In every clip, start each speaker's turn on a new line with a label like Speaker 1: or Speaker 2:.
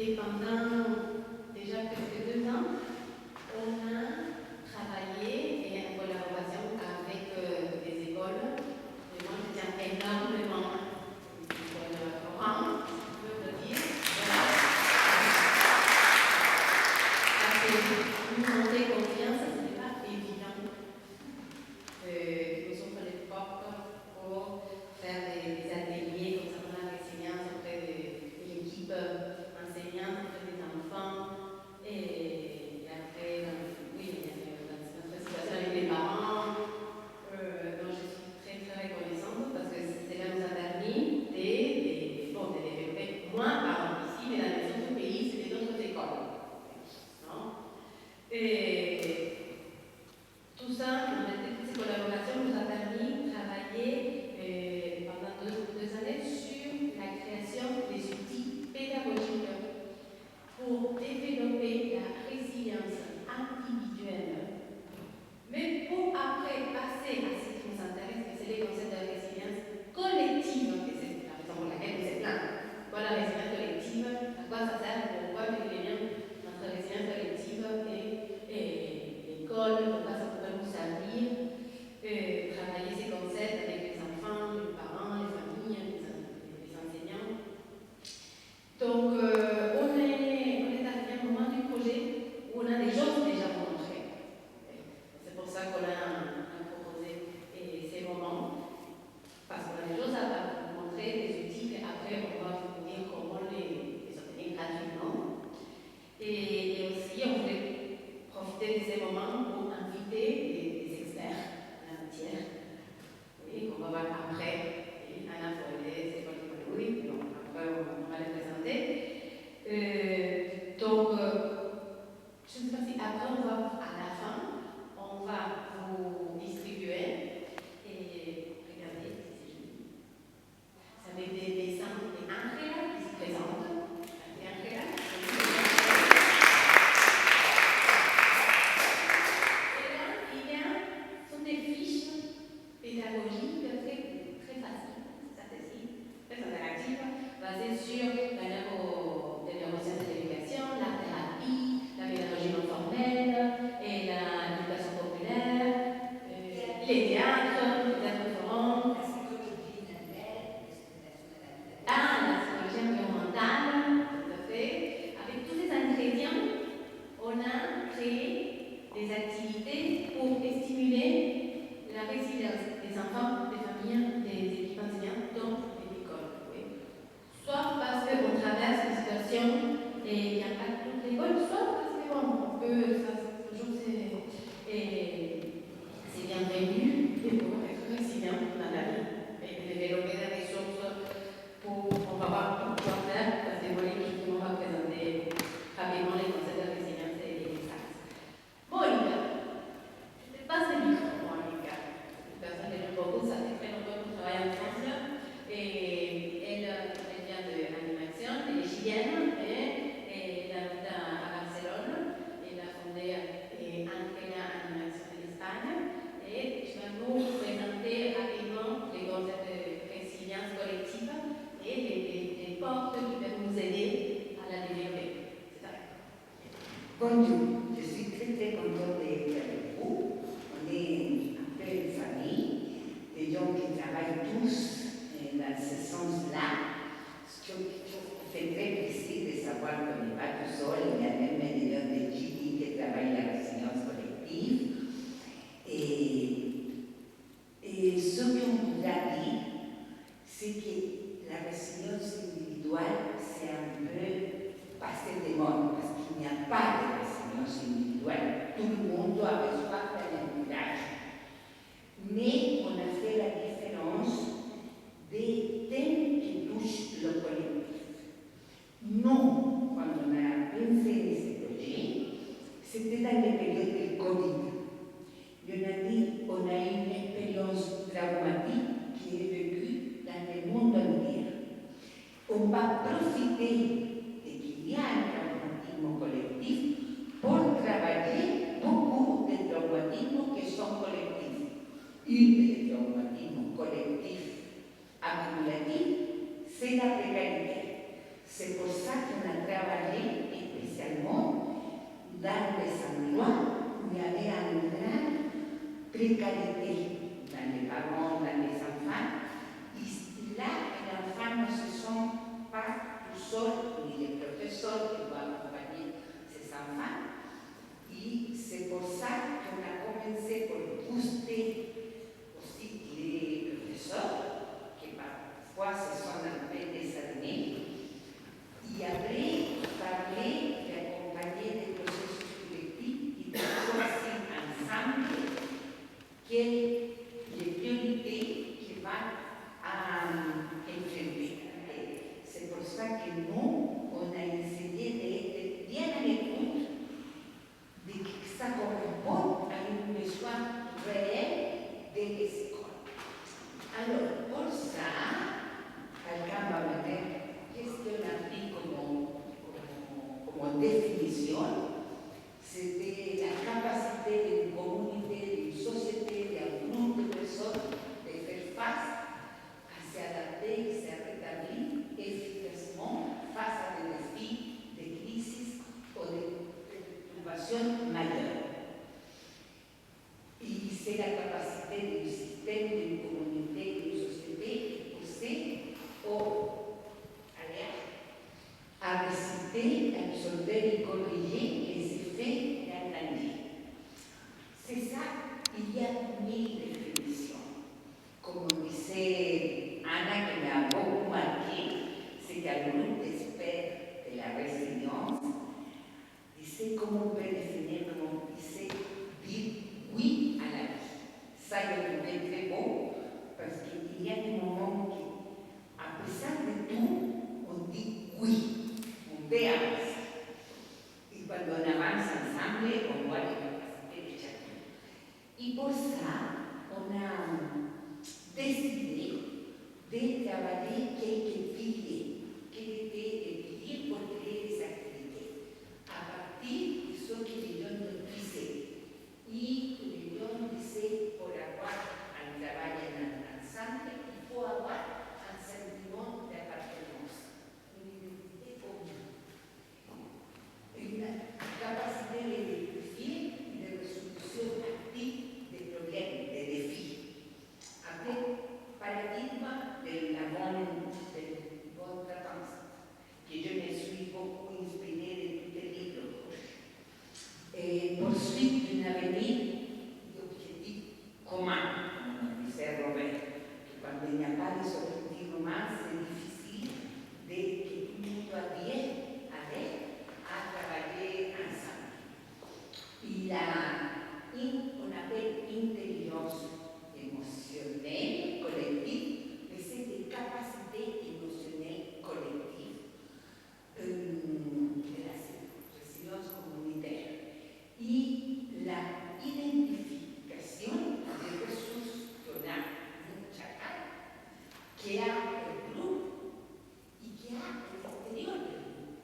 Speaker 1: Et pendant déjà presque 2 ans, on a travaillé et en collaboration avec des écoles. Et moi, je tiens énormément l'école Oran, je peux le dire. Voilà. Parce que nous montrer confiance, ce n'est pas évident. Nous sommes les portes pour faire des ateliers concernant la résilience auprès de l'équipe enseignante, auprès des enfants. Et après, oui, il y a notre situation avec les parents, dont je suis très très reconnaissante parce que cela nous a permis de développer moins, par exemple ici, mais dans les autres pays, c'est des autres écoles. Non? Et tout ça, cette collaboration nous a permis de travailler pendant 2 années sur la création des outils pédagogiques pour développer la résilience individuelle, mais pour après passer à ce qui nous intéresse, que c'est les concepts de résilience collective, que c'est la raison pour laquelle nous sommes là. Voilà, la résilience collective, à quoi ça sert, pourquoi faire les liens entre résilience collective et l'école, pourquoi ça pourrait nous servir, travailler ces concepts avec les enfants, les parents, les familles, les enseignants. Donc, on est arrivé à un moment du projet où on a des choses déjà montrées. C'est pour ça qu'on a proposé ces moments, parce qu'on a des choses à montrer, des outils, et après on va vous dire comment les obtenir gratuitement. Et aussi, on voulait profiter de ces moments pour inviter des experts en la matière, oui, qu'on va voir après, et Anna Follet, c'est quoi oui, donc après on va les présenter. Donc, je ne sais pas si après on va, à la fin, on va vous distribuer, et regardez, c'est joli. Ça met des dessins de Angela qui se présentent. Angela. Sont des fiches pédagogiques très faciles, ça aussi, très interactives, basées sur la neurosciences de l'éducation, l'art thérapie, la pédagogie non formelle et l'éducation populaire, les théâtres forums. La psychologie environnementale, tout à fait. Avec tous ces ingrédients, on a créé des activités pour stimuler la résilience des enfants, des familles, des équipes enseignantes dans l'école. Oui. Soit parce qu'on traverse une situation et il n'y a pas toute l'école, soit parce que on peut, toujours c'est bienvenu pour être résilient dans la vie et développer des ressources pour, on va voir quoi faire, parce que voilà, justement, on va présenter rapidement les concepts de résilience et les axes. Monica, je te passe le micro, Monica. Une personne que j'aime beaucoup, ça fait très longtemps qu'on travaille en France. Et elle vient de l'animation, elle est chilienne et elle habite à Barcelone. Elle a fondé Angela Animación en Espagne. Et je vais vous présenter rapidement les concepts de résilience collective et les portes qui peuvent nous aider à la développer. C'est ça.
Speaker 2: Bonjour, je suis très contente d'être avec vous. On est un peu une famille, des gens qui travaillent tous dans ce sens-là. Ce qui fait très plaisir de savoir qu'on n'est pas tout seul. Il y a même des gens de Chili qui travaillent la résilience collective. Et ce qu'on vous a dit, c'est que la résilience individuelle, c'est un peu passé de mode, parce qu'il n'y a pas de résilience individuelle. Tout le monde doit besoin d'un courage. Mais on a fait la différence des thèmes qui touchent le collectif. Non, quand on a pensé ce projet, c'était dans les périodes de Covid. On a eu une expérience traumatique qui est vécue dans le monde entier. On va profiter de qu'il y a un traumatisme collectif pour travailler beaucoup de traumatismes qui sont collectifs. Une des traumatismes collectifs accumulatifs, c'est la précarité. C'est pour ça qu'on a travaillé spécialement dans les endroits où il y avait une grande précarité dans les parents, dans les enfants. Et là, l'enfant ne se sent pas tout seul, ni les professeurs qui vont accompagner ces enfants. Et c'est pour ça qu'on a commencé par booster aussi les professeurs, qui parfois se sont un peu désarmés. Et après, parler d'accompagner des processus collectifs et de choisir ensemble quelles les priorités qui vont enfrenter. C'est pour ça que nous, on a essayé d'être bien à l'écoute de que ça correspond à un besoin réel des écoles. Alors, pour ça, quelqu'un va me dire qu'est-ce qu'on a pris comme définition. C'était la capacité d'une communauté, d'une société, d'un groupe de personnes de faire face, à s'adapter, se rétablir efficacement face à des défis, des crises ou des perturbations majeures. Et c'est la capacité d'un système, d'une communauté, d'une société aussi à réciter, absorber et corriger les effets attendus. C'est ça, il y a 1000 définitions. Comme disait Anna, qui m'a beaucoup marqué, c'est qu'un groupe d'experts de la résilience disait comment on peut définir, comment on disait dire oui à la vie. Ça, je le trouvais très beau, parce qu'il y a des moments où, à pesar de tout, on dit oui. On peut avancer. Et quand on avance ensemble, on voit les capacités de chacun. Et pour ça, on a décidé de travailler quelques piliers. Quels étaient les piliers pour créer des activités à partir de ce que les gens nous disaient. Et les gens disaient pour avoir un travail ensemble, il faut avoir un sentiment d'appartenance, une identité commune, une capacité d'identifier et de résolution active des problèmes, des défis. Après, paradigme de la bonne traitance, que je me suis beaucoup inspirée de tous les livres. Et poursuite d'un avenir d'objectifs communs, comme disait Robert. Quand il n'y a pas de objectifs communs, c'est difficile que tout le monde advienne à travailler ensemble. Et on appelle intelligence émotionnelle collective, mais c'est des capacités émotionnelles collectives de la résilience communautaire. Et la identification des ressources qu'on a dans chacun, qui a le groupe et qui a l'extérieur du groupe.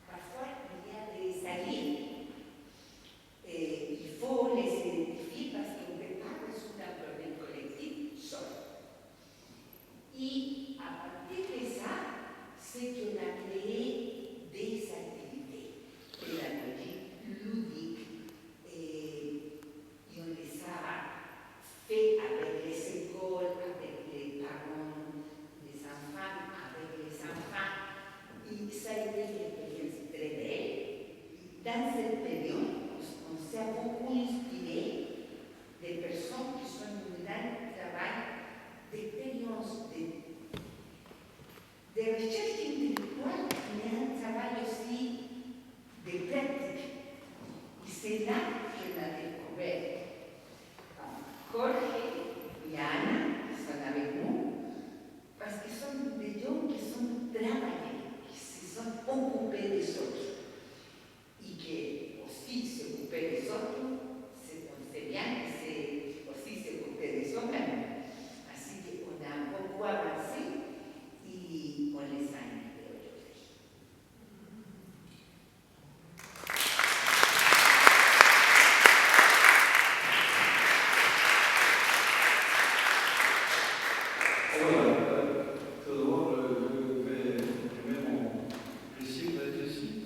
Speaker 2: Parfois, il y a des alliés. Et il faut les identifier parce qu'on ne peut pas résoudre un problème collectif seul. Et à partir de ça, c'est qu'on a créé des activités pédagogiques, ludiques, et on les a fait avec les écoles, avec les parents, les enfants, avec les enfants. Et ça a été une expérience très belle. Dans cette période, on s'est beaucoup inspiré des personnes qui sont dans le travail d'expérience, de recherche intellectuelle, mais un travail aussi de pratique. Et c'est là qu'on a découvert Jorge et Anna, qui sont avec nous, parce qu'ils sont des gens qui sont travaillés, qui se sont occupés des autres. Et qui aussi s'occuper des autres, on sait bien que c'est aussi s'occuper des soi-même. Ainsi qu'on a beaucoup avancé et on les a invités aujourd'hui.
Speaker 3: Voilà, tout d'abord, je vais exprimer mon plaisir d'être ici.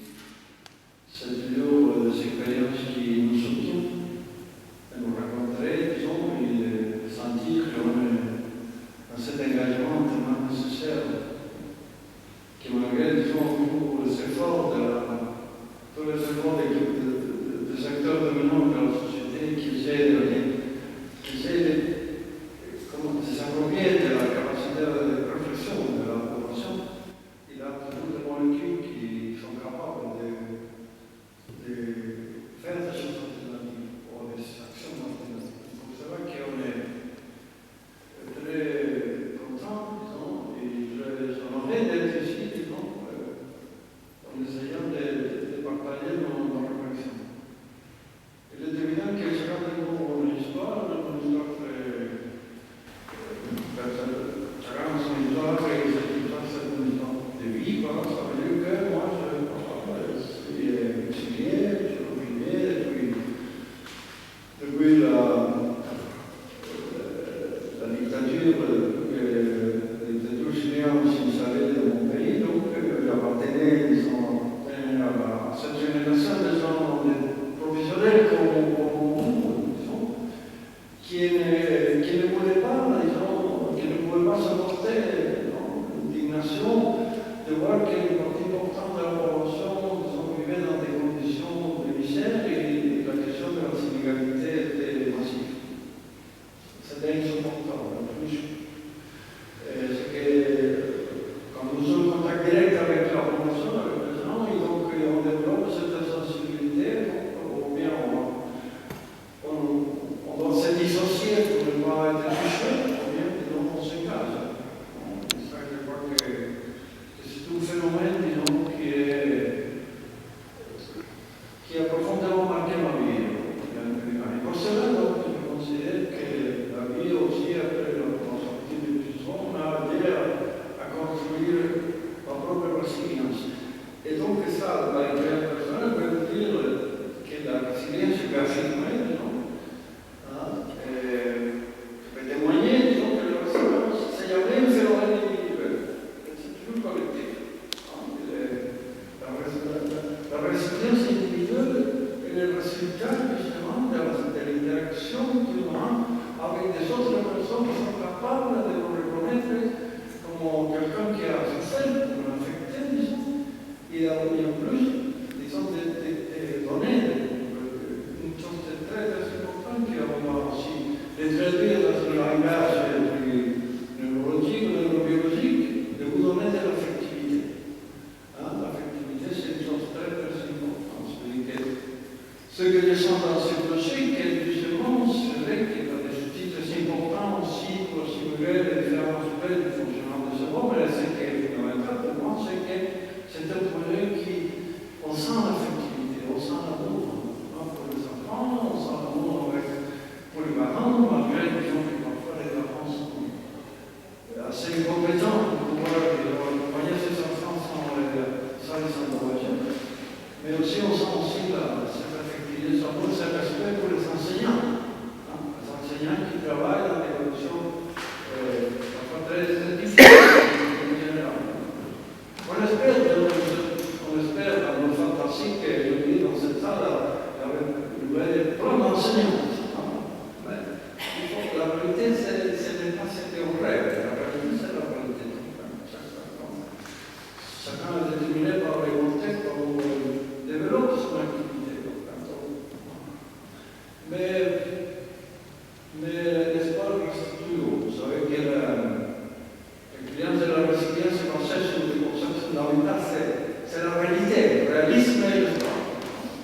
Speaker 3: profondément marqué ma vie. Et pour cela, donc, je considère que la vie aussi, après la sortie de prison, m'a aidé à construire ma propre résilience. Et donc, ça, la carrière personnelle veut dire que la résilience peut affirmer, disons, peut témoigner, disons, que la résilience, c'est jamais un phénomène individuel, c'est toujours collectif. La résilience individuelle est le résultat, justement, de l'interaction que l'on a avec des autres personnes qui sont capables de nous reconnaître comme quelqu'un qui a souffert, comme un affecté, disons. Et en plus, disons, de donner une chose très importante qu'on va aussi traduire dans un langage neurologique ou neurobiologique, de vous donner de l'affectivité. L'affectivité, c'est une chose très importante. Ce que je sens dans ce dossier, que justement, c'est vrai qu'il y a des sous-titres importants aussi pour simuler les différents aspects du fonctionnement du cerveau, mais ce qui est fondamental pour moi, c'est que c'est un projet qui, on sent l'affectivité, on sent l'amour pour les enfants, on sent l'amour pour les parents, malgré disons, que parfois les parents sont assez incompétents pour pouvoir accompagner ces enfants sans les encourager. Mais aussi, on sent aussi cette affectivité, cet respect pour les enseignants. Les enseignants qui travaillent dans des conditions parfois très difficiles en général. On espère dans nos fantasies que je vis dans cette salle avec une nouvelle plan d'enseignants. Mais la réalité, ce n'est pas ce qu'on rêve. La réalité, c'est la réalité. Chacun est déterminé par les contextes, par où il développe son activité. Mais l'espoir reste toujours. Vous savez que l'expérience de la résilience est un concept fondamental, c'est la réalité, le réalisme et l'espoir.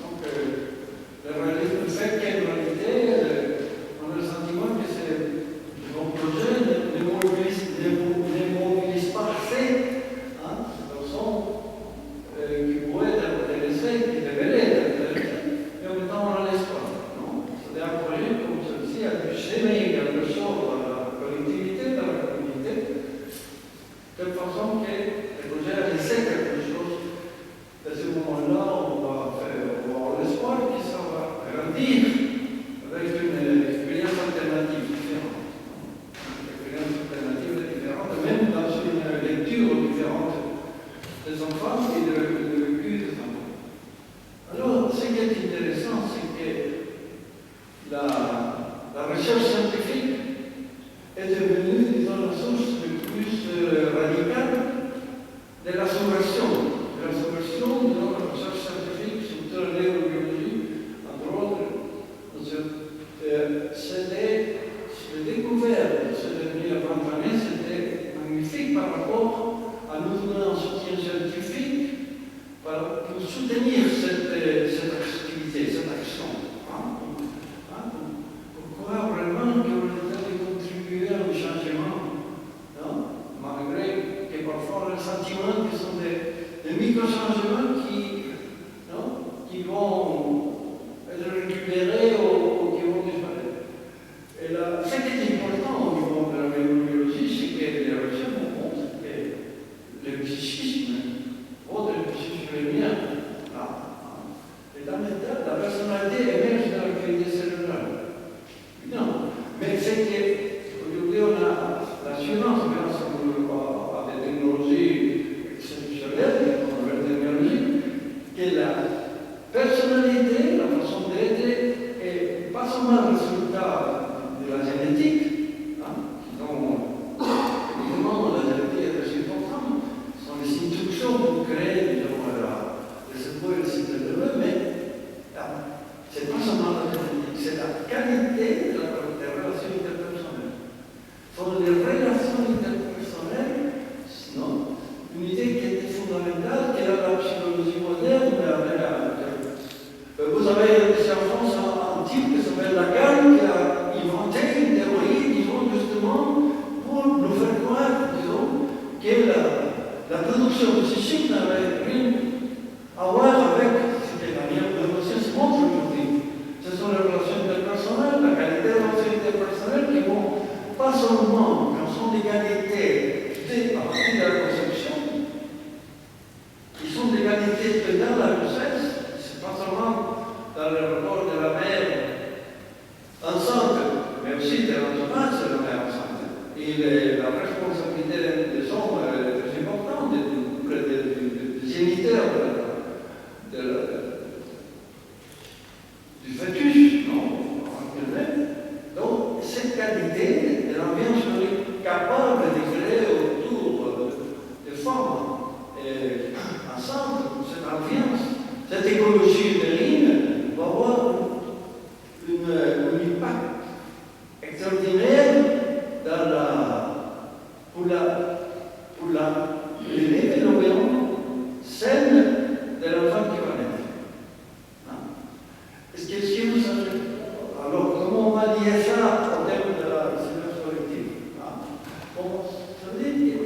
Speaker 3: Donc, le réalisme fait qu'en réalité, on a le sentiment que mon projet ne mobilise pas assez de personnes qui pourraient être intéressées, qui devraient être intéressées, mais en même temps on a l'espoir. C'est un projet comme celui-ci a pu s'aimer quelque chose dans la collectivité, dans la communauté, de telle façon que le projet a laissé quelque chose. À ce moment-là, on va avoir l'espoir que ça va grandir avec une expérience alternative différente. Une expérience alternative différente, même dans une lecture différente des enfants et de vécu des enfants. Alors, ce qui est intéressant, c'est que la recherche scientifique est devenue, disons, la source le plus radicale de la subversion. De la subversion, disons, la recherche scientifique sur la neurobiologie, entre autres, c'est des découvertes de ces dernières 20 années, c'était magnifique par rapport à nous donner un soutien scientifique pour soutenir cette activité, cette action. Pour croire vraiment qu'on est en train de contribuer à un changement, malgré que parfois les sentiments qui sont des micro-changements qui vont être récupérés ou qui vont disparaître. Et là, ce qui est important au niveau de la neurobiologie, c'est que les recherches montrent que le psychisme, autre psychisme mien, l'état mental, la personnalité émerge dans l'activité cérébrale. Non, mais c'est qu'aujourd'hui on a l'assurance grâce à des technologies exceptionnelles, comme la technologie, que la personnalité, la façon d'être, est pas seulement le résultat de la génétique, donc évidemment la génétique est très importante, ce sont les instructions pour créer, disons, le cerveau et le système nerveux, mais c'est pas seulement la génétique, c'est la qualité des relations interpersonnelles. Ce sont les relations interpersonnelles, une idée qui était fondamentale, qui est la psychologie moderne. Vous avez ici en France un type qui s'appelle Lacan, qui a inventé une théorie, disons, justement, pour nous faire croire, disons, que la production psychique n'avait rien à voir avec ce que la neurobiologie du fœtus, non? Donc, cette qualité de l'ambiance qu'on est capable de créer autour des femmes, ensemble, cette ambiance, cette écologie marine va avoir un impact extraordinaire pour le développement sain de l'enfant qui va naître. Est-ce que vous savez? Alors, comment on va lier ça au terme de la résilience collective? Bon, ça veut dire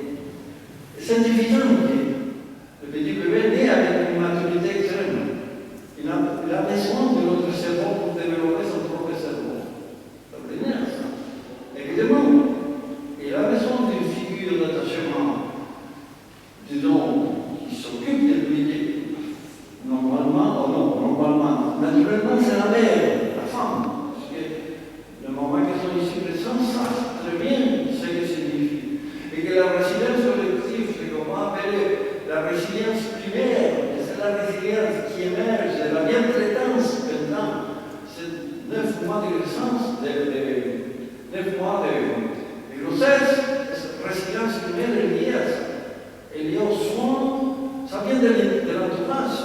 Speaker 3: que c'est évident que le petit bébé naît avec une maturité extrême. Il a besoin de notre cerveau pour développer son propre cerveau. Ça veut dire ça. Évidemment, il a besoin d'une figure d'attachement, disons, qui s'occupe de lui. Normalement, naturellement, c'est la mère, la femme. Parce que les mamans qui sont ici présents savent très bien ce que signifie. Et que la résilience collective, c'est qu'on va appeler la résilience primaire, c'est la résilience qui émerge de la bientraitance pendant ces 9 mois de naissance, 9 mois de grossesse. Résilience primaire est liée à ça. Elle est liée aux soins, ça vient de l'entourage,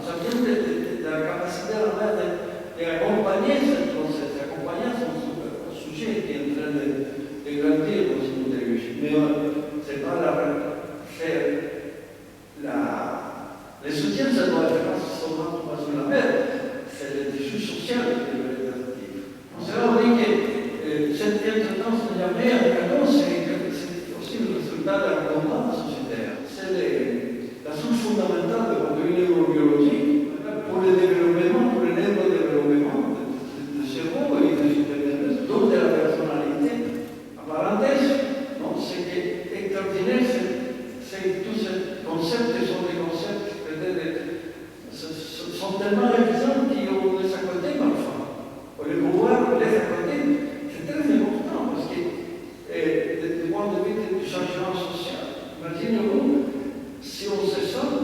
Speaker 3: ça vient de la capacité de la mère d'accompagner cette grossesse, d'accompagner son sujet qui est en train de grandir dans une pédagogie. Mais c'est pas le soutien, ça doit être pas seulement sur la mère, c'est le tissu social qui doit être actif. Cela veut dire que cette bientraitance de la mère, c'est aussi le résultat de la combat sociétaire. C'est la source fondamentale de neurobiologie pour le développement, pour le neurodéveloppement du cerveau et donc de la personnalité. En parenthèse, non, ce qui est extraordinaire, c'est tous ces concepts qui sont des concepts sont tellement évidents qu'on les à côté parfois. Pour le pouvoir les à côté, c'est très important parce que du point de vue du changement social, imaginez-vous si on se sent,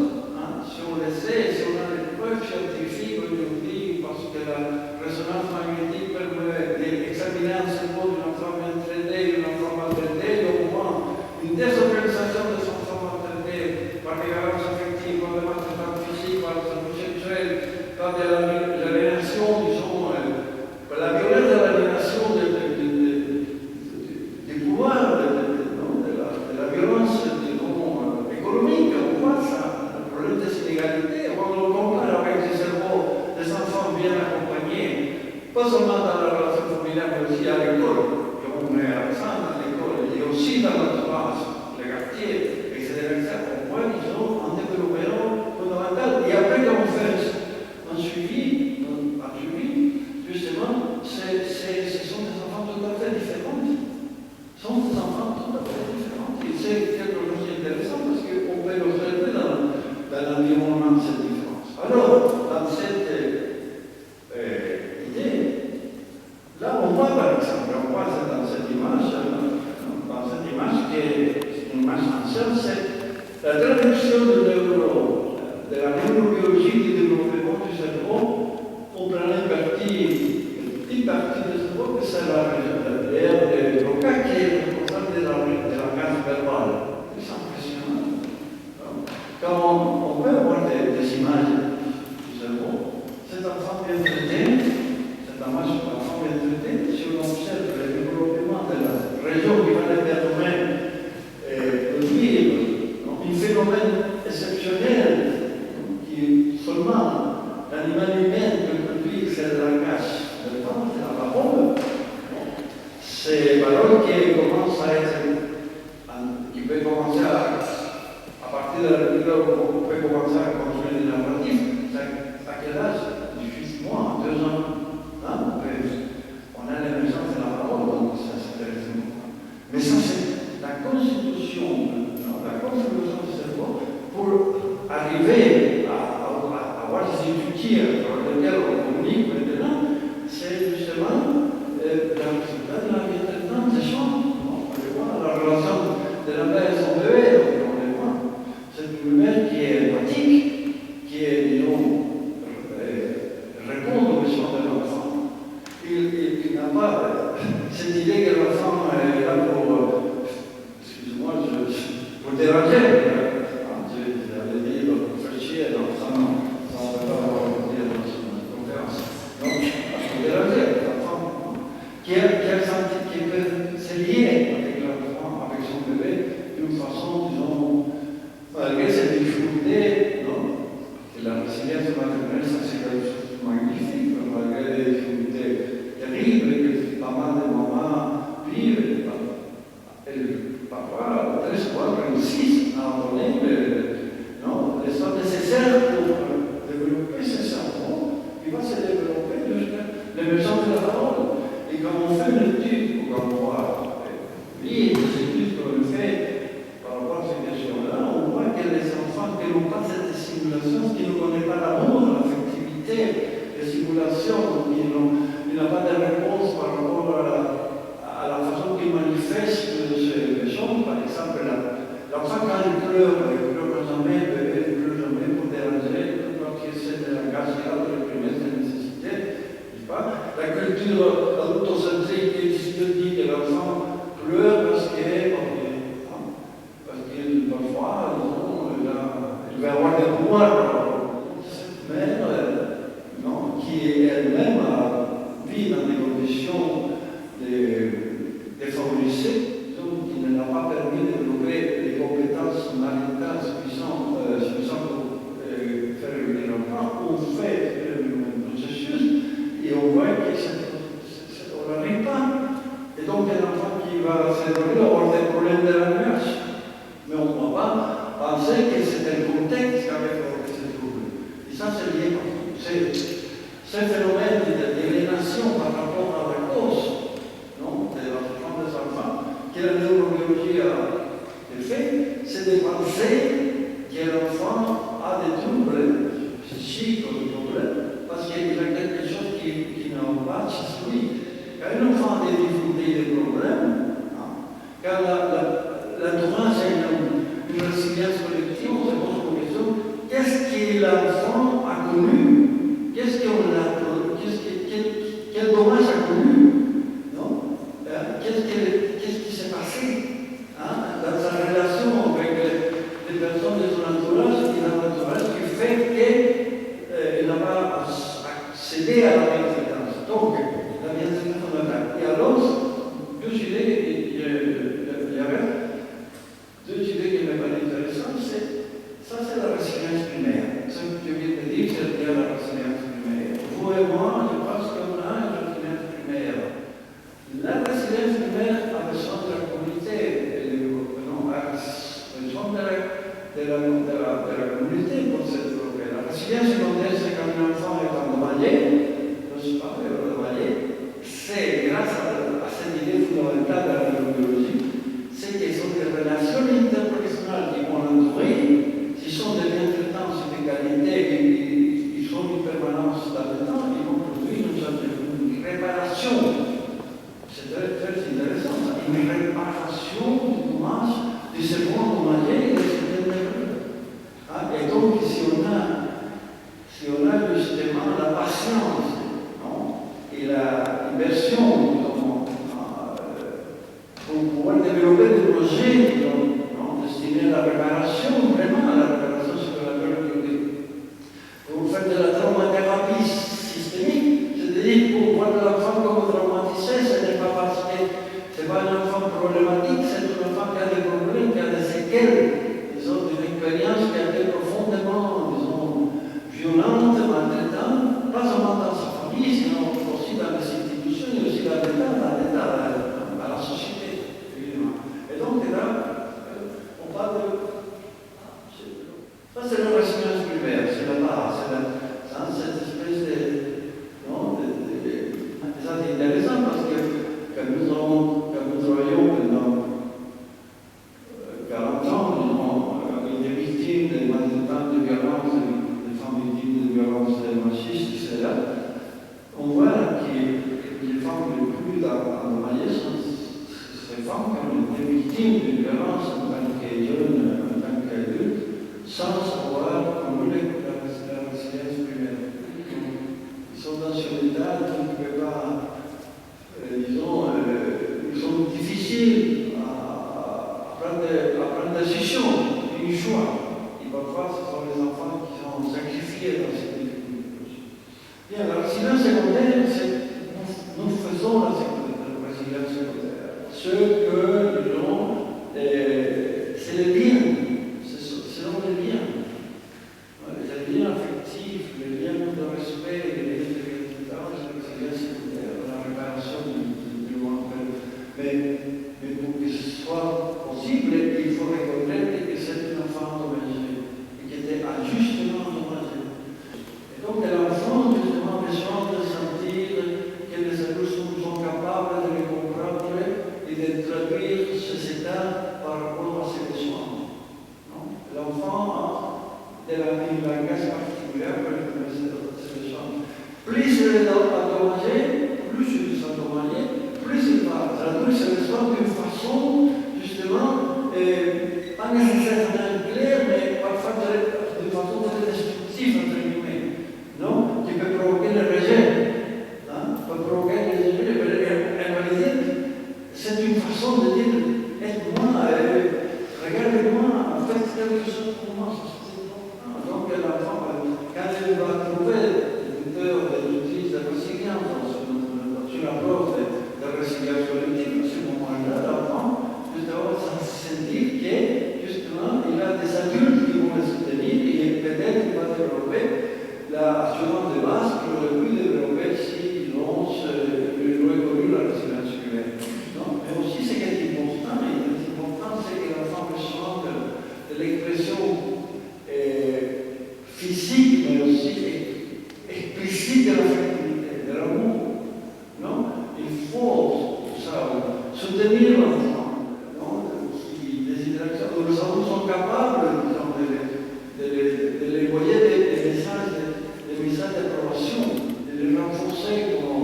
Speaker 3: si on le sait, si on a des preuves scientifiques aujourd'hui, parce que la résonance magnétique permet d'examiner un cerveau d'une enfant bien traité, d'une enfant mal traité, au moins une désorganisation de son enfant mal traité, par des carences affectives, par des maltraitances physiques, par des abus sexuels, par de l'aliénation, disons, la violence de l'aliénation du pouvoir, de la violence économique, on voit ça, le problème des inégalités, on le compare avec des cerveaux des enfants bien accompagnés, pas seulement dans la relation familiale, mais aussi à l'école. On met accent à l'école et aussi dans l'entourage, les quartiers, etc. On voit qu'ils ont un développement fondamental. Et après, quand on fait un suivi, justement, ce sont des enfants tout à fait différents. Ce sont des enfants tout à fait différents. Et c'est quelque chose d'intéressant parce qu'on peut l'observer dans l'environnement de cette différence. Alors, dans cette idée, là, on voit par exemple, dans cette image qui est une image ancienne, c'est la traduction de la neurobiologie du développement du cerveau. On prend une petite partie du cerveau que c'est la région de l'air de Broca qui est responsable de la case verbale. C'est impressionnant. Quand on peut avoir des images du cerveau, cet enfant bien traité, cette image d'un enfant bien traité, si on observe le développement de la région qui va le permettre produire un phénomène exceptionnel qui seulement l'animal humain peut produire, c'est la cache de temps, c'est la parole. Ces paroles qui commencent avoir lire des études qu'on fait par rapport à ces questions-là, on voit que les enfants qui n'ont pas cette stimulation, qui ne connaissent pas l'amour, l'affectivité, les simulations, qui n'ont pas de réponse par rapport à la façon qu'ils manifestent ces choses. Par exemple, l'enfant quand il pleure jamais, le bébé ne pleure jamais pour déranger, parce que c'est de la gazerie de la première nécessité. La culture adultocentrique qui dit que l'enfant pleure parce qu'il parfois il va avoir des pouvoirs. Cette mère, qui elle-même vit dans des conditions défavorisées, donc qui ne l'a pas permis de développer les compétences maritales suffisantes pour faire revenir l'enfant, on fait le processus et on voit qu'on n'arrive pas. Et donc un enfant qui va se développer avoir des problèmes de langage. Mais on ne va pas penser que c'est un contexte avec ce trouble. Et ça, c'est lié à ce phénomène d'aliénation par rapport à la cause de la souffrance des enfants, que la neurobiologie a fait, c'est de penser que l'enfant a des troubles psychiques ou des problèmes, parce qu'il a quelque chose qui n'a pas chez lui. Quand un enfant a des difficultés, des problèmes, quand l'entourage a une résilience collective, on se pose la question, qu'est-ce que l'enfant a connu? Quel dommage a connu? Qu'est-ce qui s'est passé dans sa relation avec les personnes de son entourage et dans l'entourage qui fait qu'il n'a pas accédé à la bienfaisance. Donc, la bienfaisance fondamentale. Et alors, deux idées, il y avait deux idées qui me paraissent intéressantes. Ça, c'est la résilience primaire. Ce que je viens de dire, c'est la résilience primaire. Vous et moi, je pense qu'on a une résilience primaire. La résilience primaire a besoin de la communauté, a besoin de la communauté pour se développer. La résilience secondaire, c'est quand un enfant est endommagé, c'est grâce à cette idée fondamentale de la neurobiologie, c'est que ce sont des relations interpersonnelles qui vont l'entourer, qui sont des bienfaisances de qualité, qui sont une permanence dans le temps, qui vont produire une réparation. C'est très intéressant, ça. Une réparation du dommage de ce monde endommagé et de ce développement. Et donc, si on a justement la patience et l'immersion pour pouvoir développer des projets destinés à la réparation, vraiment à la réparation sur la période. Pour faire de la traumathérapie systémique, c'est-à-dire pour voir l'enfant comme traumatisé, ce n'est pas parce que ce n'est pas un enfant problématique, c'est un enfant qui a des problèmes, qui a des séquelles, disons, d'une expérience qui a été profondément, disons, violente, maltraitante, pas seulement dans sa famille, sinon aussi dans les institutions et aussi dans l'État, dans la société, évidemment. Et donc là, on parle de... Ça, c'est la résilience primaire, c'est la base, c'est cette espèce de... Ça, c'est intéressant parce que quand nous travaillons pendant 40 ans, avec des victimes de maltraitance, de violence, des femmes victimes de violences machistes, etc., on voit que les femmes les plus endommagées sont ces femmes qui ont été victimes de violences en tant que jeunes, en tant qu'adultes, sans savoir comment la résilience primaire. Ils sont dans ce état qui ne peut pas, disons, ils sont difficiles à prendre des décisions, un choix. Et parfois, ce sont les enfants qui sont sacrifiés dans ces difficultés. Bien, la résilience secondaire, nous faisons la résilience secondaire. Ce que, disons, c'est les liens. Ce sont les liens. Les liens affectifs, les liens de respect, les liens de bienfaisance, la résilience secondaire, la réparation du monde. Mais pour que ce soit possible, il faut reconnaître que c'est un enfant endommagé et qui était injustement endommagé. endommagé, plus il est endommagé, plus il va traduire ce message d'une façon, justement, pas nécessairement claire, mais parfois de façon très destructive, entre guillemets, non? Qui peut provoquer le rejet, hein? Peut provoquer le rejet, mais en réalité, c'est une façon de dire, aide-moi, regardez-moi, faites quelque chose pour moi, c'est important. Donc l'enfant, quand il va trouver des tuteurs de l'outil de résilience sur l'approche de résilience collective, à ce moment-là, l'enfant, justement, ça se sentir que, justement, il a des adultes qui vont le soutenir et peut-être il va développer l'assurance de base qu'il aurait pu développer s'il lance, il aurait connu la résilience humaine. Mais aussi, ce qui est important, c'est que l'enfant reçoit de l'expression physique, mais aussi explicite de l'affectivité, de l'amour. Non? Il faut soutenir l'enfant. Les adultes sont capables, disons, de les envoyer des messages d'approbation, de les renforcer comme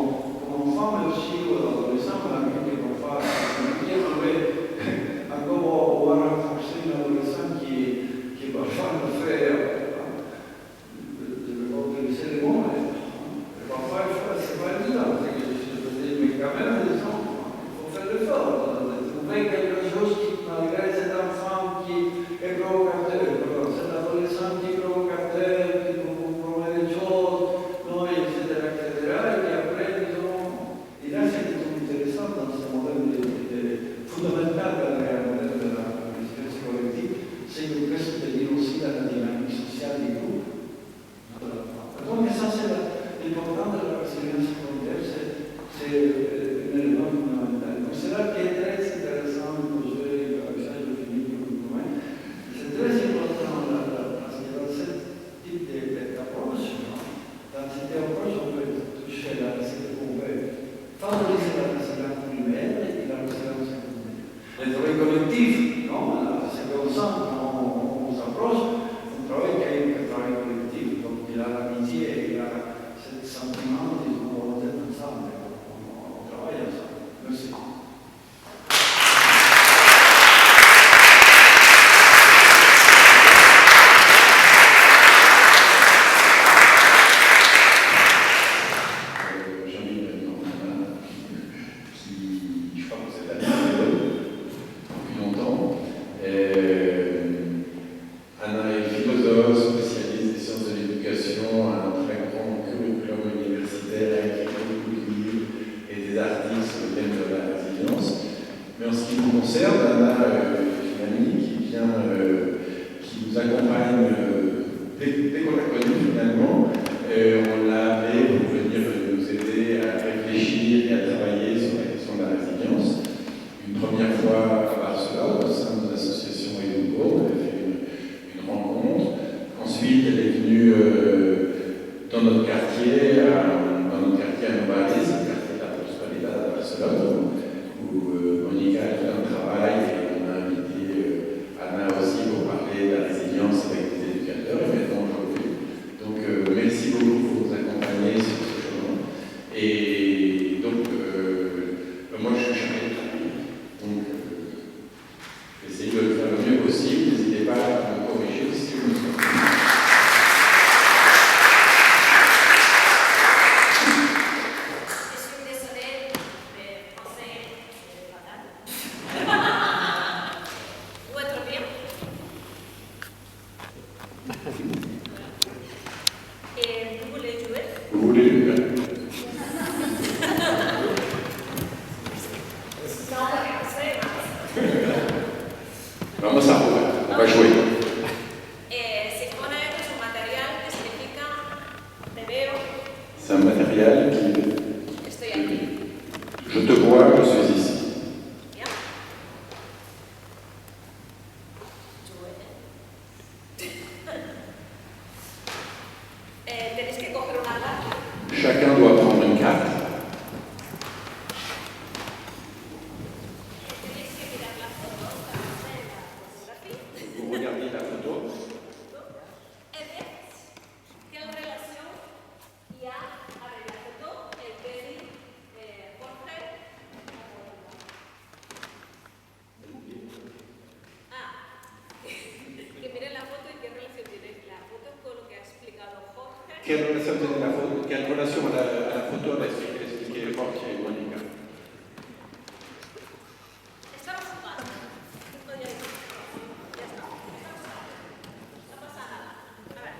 Speaker 3: enfant, mais aussi adolescent, pour la vie qui parfois encore on va renforcer l'adolescent qui parfois le fait utiliser les mots, mais parfois c'est pas évident, c'est que je veux dire, mais quand même, il faut faire l'effort de trouver quelque chose qui, malgré cet enfant qui est provocateur, cet adolescent qui est provocateur, qui promet des choses, non, etc., et qui après, disons, et là c'est intéressant dans ce modèle fondamental de la résilience collective, c'est qu'on peut soutenir aussi la dynamique sociale du groupe. Donc ça c'est l'important de la résilience communautaire, c'est un élément fondamental. Donc c'est là qui est très intéressant le projet d'apprentissage défini commun. C'est très important parce que dans ce type d'approche, dans cette approche on peut toucher on peut favoriser la résilience humaine et la résilience communautaire. Le travail collectif, non? C'est comme ça qu'on s'approche. Un travail qui est un travail collectif, donc il a l'amitié, il a ce sentiment qu'on va être ensemble, on travaille ensemble. Merci.
Speaker 4: Chacun doit prendre une carte. Vous regardez la photo.
Speaker 5: Quelle relation il y a avec la photo
Speaker 4: quelle relation à la photo a expliqué Jorge y Mónica?
Speaker 5: Estaba jugando. Podría decir. Ya está. Estaba jugando. No pasa nada. A ver,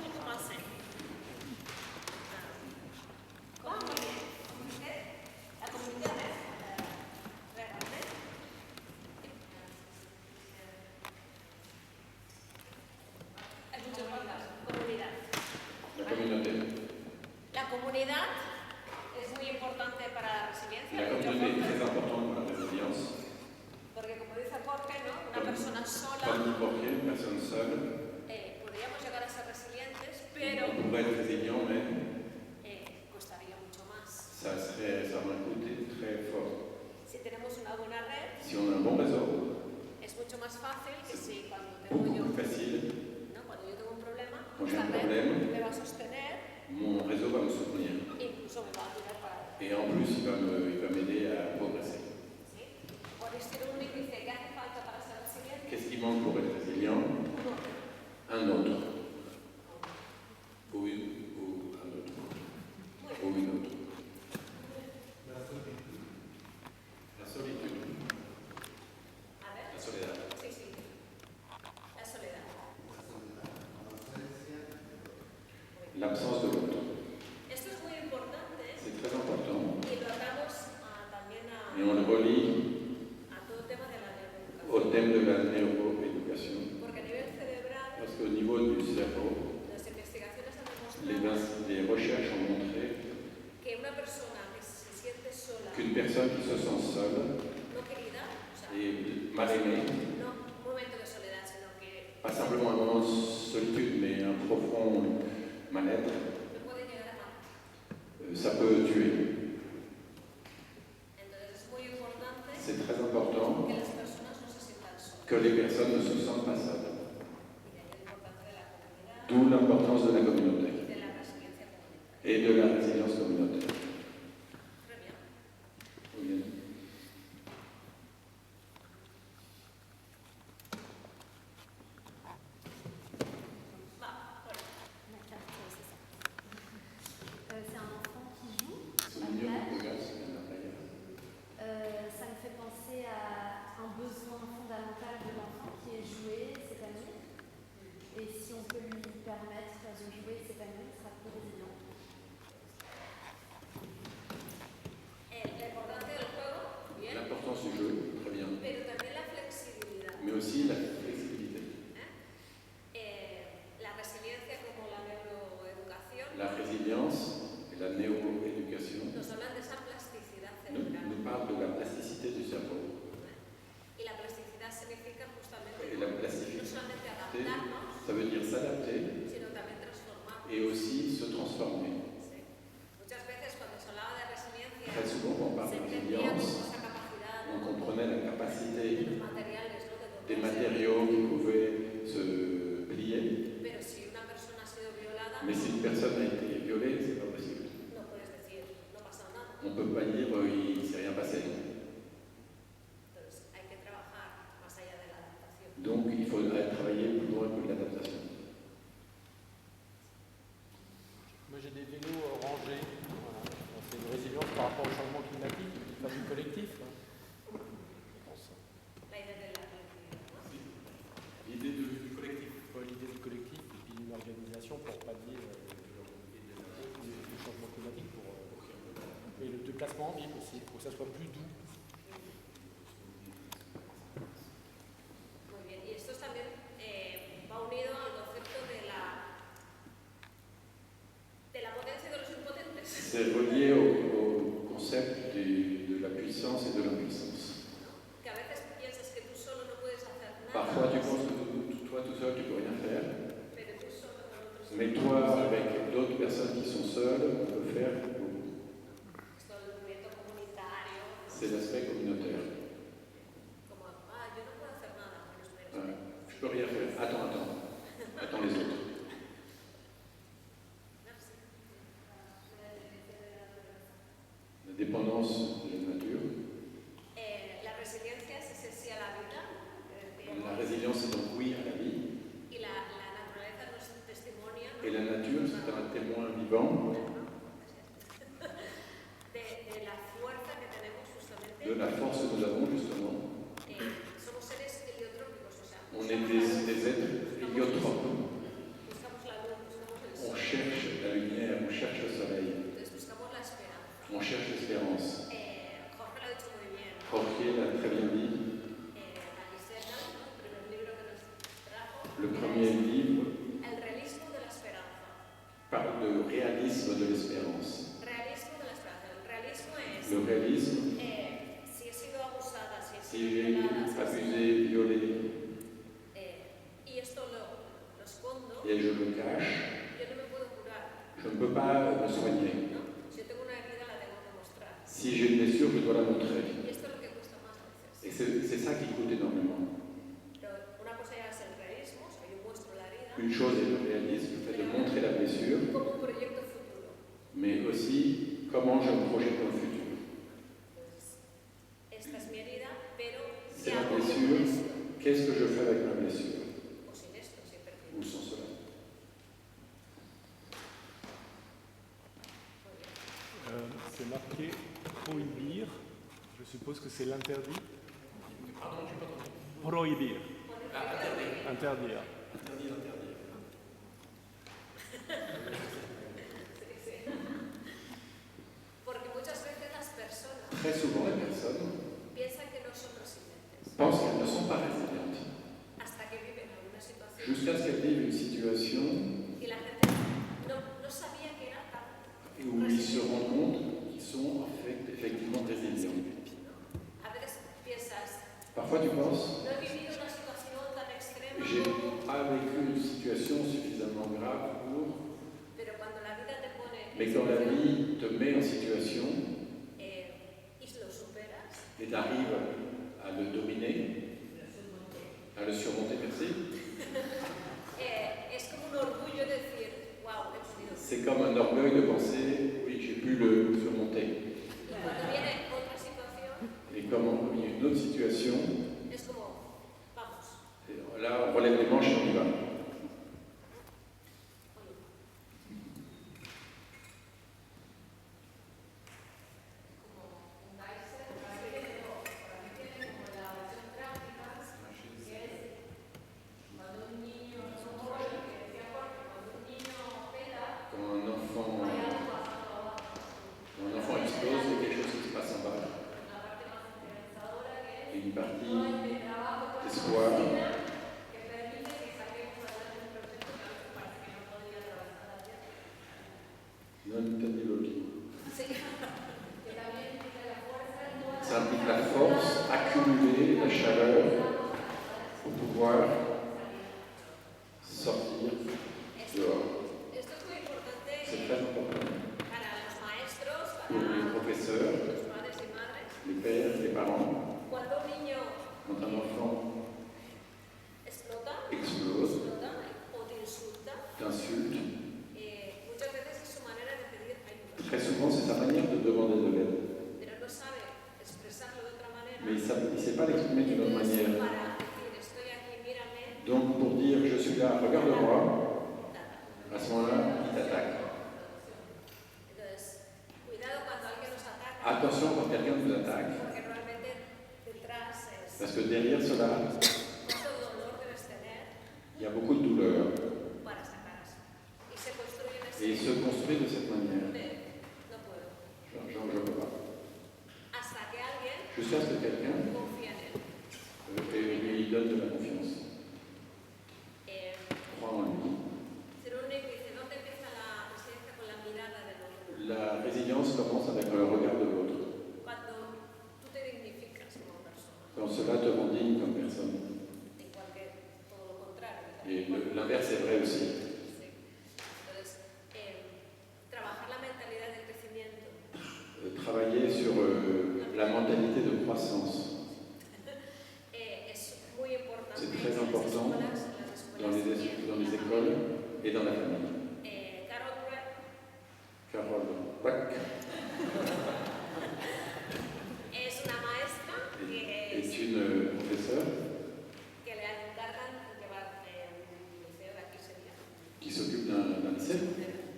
Speaker 5: un poco más serio. Va muy bien. La comunidad es realmente. Hay muchas palabras. Comunidad.
Speaker 4: La communauté.
Speaker 5: La comunidad es muy importante para la resiliencia.
Speaker 4: La communauté est très importante pour la résilience.
Speaker 5: Porque como dice Jorge, ¿no? Una persona sola,
Speaker 4: Comme dit Jorge, une personne seule,
Speaker 5: podríamos llegar a ser resilientes, pero
Speaker 4: on pourrait être résilient, mais
Speaker 5: costaría mucho más.
Speaker 4: ça aurait un côté très fort.
Speaker 5: Si tenemos una buena red,
Speaker 4: Si on a un bon réseau,
Speaker 5: es mucho más fácil que si cuando tengo yo,
Speaker 4: beaucoup plus facile,
Speaker 5: ¿no? Cuando yo tengo un problema,
Speaker 4: Cuando hay
Speaker 5: esta
Speaker 4: un
Speaker 5: red
Speaker 4: problema.
Speaker 5: me va a sostener
Speaker 4: mon réseau va me soutenir.
Speaker 5: e incluso me va a ayudar para.
Speaker 4: Et en plus, il va m'aider à progresser.
Speaker 5: ¿Sí? Por este un índice que hace falta para ser resiliente,
Speaker 4: Qu'est-ce qui manque pour être résilient?
Speaker 5: uno,
Speaker 4: Un autre. Ou un autre. Ou une autre. La solitude.
Speaker 5: a ver,
Speaker 4: La soledad.
Speaker 5: sí, sí, la soledad.
Speaker 4: L'absence de l'autre.
Speaker 5: Esto es muy importante
Speaker 4: C'est très important.
Speaker 5: y lo atamos también
Speaker 4: Et on le relie
Speaker 5: a todo el tema de la neuroeducación.
Speaker 4: au thème de la neuroéducation.
Speaker 5: Porque a nivel cerebral,
Speaker 4: Parce qu'au niveau du cerveau,
Speaker 5: las investigaciones han demostrado
Speaker 4: les recherches ont montré
Speaker 5: que una persona que se siente sola,
Speaker 4: qu'une personne qui se sent seule
Speaker 5: no querida, o sea,
Speaker 4: et mal aimée,
Speaker 5: no un momento de soledad, sino que
Speaker 4: pas simplement un moment de solitude, mais un profond mal-être,
Speaker 5: no puede llegar a matar.
Speaker 4: ça peut tuer.
Speaker 5: Entonces es muy importante
Speaker 4: C'est très important
Speaker 5: que las personas no se sientan solas.
Speaker 4: que les personnes ne se sentent pas seules.
Speaker 5: Y de ahí la importancia de la comunidad
Speaker 4: D'où l'importance de la communauté
Speaker 5: y de la resiliencia comunitaria.
Speaker 4: et de la résilience communautaire.
Speaker 5: Très bien.
Speaker 4: Muy bien.
Speaker 5: Va, bueno.
Speaker 6: C'est un enfant qui joue
Speaker 4: C'est
Speaker 6: à
Speaker 4: une
Speaker 6: plage.
Speaker 4: de gosse, il y en a d'ailleurs.
Speaker 6: Ça me fait penser à un besoin fondamental de l'enfant qui est jouer, s'épanouir. Et si on peut lui permettre de jouer, s'épanouir, il sera plus résilient.
Speaker 5: La importancia del juego, bien,
Speaker 4: L'importance du jeu, très bien.
Speaker 5: pero también la flexibilidad.
Speaker 4: Mais aussi la flexibilité.
Speaker 5: La resiliencia como la neuroeducación
Speaker 4: La résilience et la neuroéducation
Speaker 5: nos hablan de esa plasticidad
Speaker 4: nous
Speaker 5: cerebral.
Speaker 4: parlent de la plasticité du cerveau.
Speaker 5: Y la plasticidad significa justamente
Speaker 4: Et la
Speaker 5: no
Speaker 4: plasticité,
Speaker 5: solamente adaptarnos,
Speaker 4: ça veut dire s'adapter
Speaker 5: sino también transformarnos.
Speaker 4: et aussi se transformer.
Speaker 5: ¿Sí? Muchas veces cuando se hablaba de resiliencia
Speaker 4: Très souvent, quand on parle
Speaker 5: se
Speaker 4: de
Speaker 5: entendía como
Speaker 4: résilience,
Speaker 5: esa capacidad
Speaker 4: on comprenait la capacité
Speaker 5: de los materiales, ¿no?
Speaker 4: des
Speaker 5: De
Speaker 4: matériaux qui pouvaient se plier.
Speaker 5: Pero si una persona ha sido violada,
Speaker 4: Mais si une personne a été violée, c'est pas possible.
Speaker 5: no puedes decir, no pasa nada.
Speaker 4: On ne peut pas dire il ne s'est rien passé.
Speaker 5: Entonces hay que trabajar más allá de la adaptación.
Speaker 4: Donc il faudrait travailler plus loin que l'adaptation.
Speaker 7: Moi j'ai des vélos rangés. Voilà. C'est une résilience par rapport au changement climatique, une famille collectif. Je pense.
Speaker 5: La idea de la colectividad, ¿no?
Speaker 4: L'idée du collectif.
Speaker 7: L'idée du collectif et puis d'une organisation pour pallier le changement climatique et le déplacement en ville aussi, pour que ça soit plus doux.
Speaker 5: Muy bien. Y esto también va unido al concepto de la potencia de los impotentes.
Speaker 4: C'est relié au concept de la puissance et de l'impuissance.
Speaker 5: Que a veces piensas que tú solo no puedes hacer nada,
Speaker 4: Parfois tu penses que toi tout seul tu peux rien faire,
Speaker 5: pero tú solo con otros.
Speaker 4: mais toi avec d'autres personnes qui sont seules, on peut faire beaucoup.
Speaker 5: Esto del movimiento comunitario,
Speaker 4: C'est l'aspect communautaire.
Speaker 5: como, yo no puedo hacer nada, pero espera.
Speaker 4: Ouais. Je peux rien faire. Attends les autres.
Speaker 5: Merci.
Speaker 4: La dépendance de la nature.
Speaker 5: La resiliencia es ese sí a la vida,
Speaker 4: La résilience c'est donc oui à la vie.
Speaker 5: y la naturaleza nos testimonia, ¿no?
Speaker 4: Et la nature témoin vivant
Speaker 5: de la fuerza que tenemos justamente.
Speaker 4: de la force que nous avons justement.
Speaker 5: Somos seres heliotrópicos, o sea,
Speaker 4: On est des êtres héliotropes.
Speaker 5: buscamos la luz, buscamos el
Speaker 4: On
Speaker 5: sol,
Speaker 4: cherche la lumière, on cherche le soleil,
Speaker 5: entonces buscamos la esperanza.
Speaker 4: on cherche l'espérance.
Speaker 5: Jorge lo ha dicho muy bien, ¿no?
Speaker 4: Jorge l'a très bien dit.
Speaker 5: Avicenna, ¿no? El primer libro que nos trajo,
Speaker 4: Le premier livre
Speaker 5: El realismo de la esperanza.
Speaker 4: parle de réalisme de l'espérance.
Speaker 5: Realismo de la esperanza. El realismo es,
Speaker 4: Le réalisme,
Speaker 5: si he sido abusada, si he
Speaker 4: si
Speaker 5: sido
Speaker 4: j'ai
Speaker 5: violada, si he
Speaker 4: abusé,
Speaker 5: sido-
Speaker 4: violé,
Speaker 5: y esto lo escondo,
Speaker 4: et je le cache,
Speaker 5: yo no me puedo curar,
Speaker 4: je ne peux pas me soigner.
Speaker 5: ¿no? Si yo tengo una herida, la tengo que mostrar.
Speaker 4: Si j'ai une blessure, je dois la montrer.
Speaker 5: Y esto es lo que cuesta más a
Speaker 4: Et
Speaker 5: veces.
Speaker 4: c'est ça qui coûte énormément.
Speaker 5: Pero una cosa ya es el realismo, o sea, yo muestro la herida,
Speaker 4: Une chose est le réalisme, le fait de montrer la blessure,
Speaker 5: como un proyecto futuro.
Speaker 4: mais aussi comment je me projette dans le futur.
Speaker 5: Entonces, esta es mi herida, pero
Speaker 4: C'est
Speaker 5: ¿qué
Speaker 4: la
Speaker 5: hago con
Speaker 4: blessure.
Speaker 5: esto?
Speaker 4: Qu'est-ce que je fais avec ma blessure
Speaker 5: O sin esto, sin perdido.
Speaker 4: ou sans cela?
Speaker 7: C'est marqué prohibir. Je suppose que c'est l'interdit.
Speaker 4: Pardon, je n'ai pas entendu.
Speaker 7: Prohibir.
Speaker 4: Interdire.
Speaker 7: Interdire.
Speaker 4: Interdire, interdire.
Speaker 5: Porque muchas veces las personas
Speaker 4: Très souvent, les personnes
Speaker 5: piensan que no son resilientes
Speaker 4: pensent qu'elles ne sont pas résilientes
Speaker 5: hasta que viven alguna situación
Speaker 4: jusqu'à ce qu'elles vivent une situation
Speaker 5: y la gente no sabía que era tan.
Speaker 4: où ils se rendent compte qu'ils sont en fait effectivement résilients.
Speaker 5: A veces piensas,
Speaker 4: Parfois, tu penses,
Speaker 5: no he vivido una situación tan extrema
Speaker 4: j'ai
Speaker 5: como,
Speaker 4: pas vécu une situation suffisamment grave pour,
Speaker 5: pero cuando la vida te pone en
Speaker 4: mais quand la
Speaker 5: situación,
Speaker 4: vie te met en situation
Speaker 5: y lo superas,
Speaker 4: et t'arrives à le dominer, à le surmonter, merci,
Speaker 5: es como un orgullo decir, wow, he podido.
Speaker 4: c'est comme un orgueil de penser, oui, j'ai pu le surmonter.
Speaker 5: Y cuando viene otra situación,
Speaker 4: Et comme il y a une autre situation,
Speaker 5: es como, vamos,
Speaker 4: et là, on relève les manches et on y va. Quand un enfant explose, il y a quelque chose qui se passe en bas. Et une partie d'espoir. Non entendu l'ultimo. Ça implique la force accumulée, la chaleur, pour pouvoir sortir dehors.
Speaker 5: esto es muy importante
Speaker 4: C'est très important
Speaker 5: para los maestros,
Speaker 4: pour les
Speaker 5: para
Speaker 4: professeurs,
Speaker 5: los padres y madres.
Speaker 4: les pères, les parents.
Speaker 5: Cuando un niño
Speaker 4: Quand un enfant
Speaker 5: explota
Speaker 4: explose,
Speaker 5: o te insulta,
Speaker 4: t'insulte,
Speaker 5: muchas veces es su manera de pedir ayuda,
Speaker 4: très souvent c'est sa manière de demander de l'aide.
Speaker 5: pero no sabe expresarlo de otra manera.
Speaker 4: Mais il ne sait pas l'exprimer d'une autre
Speaker 5: Entonces,
Speaker 4: manière.
Speaker 5: para decir estoy aquí, mírame,
Speaker 4: Donc pour dire je suis là, regarde-moi,
Speaker 5: nada.
Speaker 4: à ce moment-là, il t'attaque.
Speaker 5: Entonces, cuidado cuando alguien nos ataca,
Speaker 4: Attention quand quelqu'un nous attaque,
Speaker 5: porque realmente detrás es
Speaker 4: parce que derrière cela,
Speaker 5: cuánto dolor debes tener
Speaker 4: il y a beaucoup de douleur.
Speaker 5: para sacar así. Y se construye en
Speaker 4: Et il
Speaker 5: ese
Speaker 4: se construit de cette manière.
Speaker 5: no puedo.
Speaker 4: Je ne peux pas.
Speaker 5: Hasta que alguien
Speaker 4: Jusqu'à ce que quelqu'un
Speaker 5: confía en él.
Speaker 4: lui donne de la confiance,
Speaker 5: Eh,
Speaker 4: croit en lui.
Speaker 5: Cyrulnik dice, ¿dónde empieza la residencia con la mirada del otro?
Speaker 4: La résilience commence avec le regard de l'autre.
Speaker 5: Cuando tú te dignificas como persona,
Speaker 4: Quand cela te rend digne comme personne.
Speaker 5: igual que todo lo contrario.
Speaker 4: Et l'inverse est vrai aussi.
Speaker 5: Sí. Entonces, trabajar la mentalidad del crecimiento
Speaker 4: Travailler sur la mentalité de croissance.
Speaker 5: es muy importante
Speaker 4: C'est très
Speaker 5: en las
Speaker 4: important
Speaker 5: escuelas,
Speaker 4: dans les écoles et dans la famille.
Speaker 5: Carol Dweck
Speaker 4: Carole Dweck
Speaker 5: es una maestra
Speaker 4: est une professeure
Speaker 5: que le encargan llevar un liceo de aquí sería.
Speaker 4: qui s'occupe d'un lycée.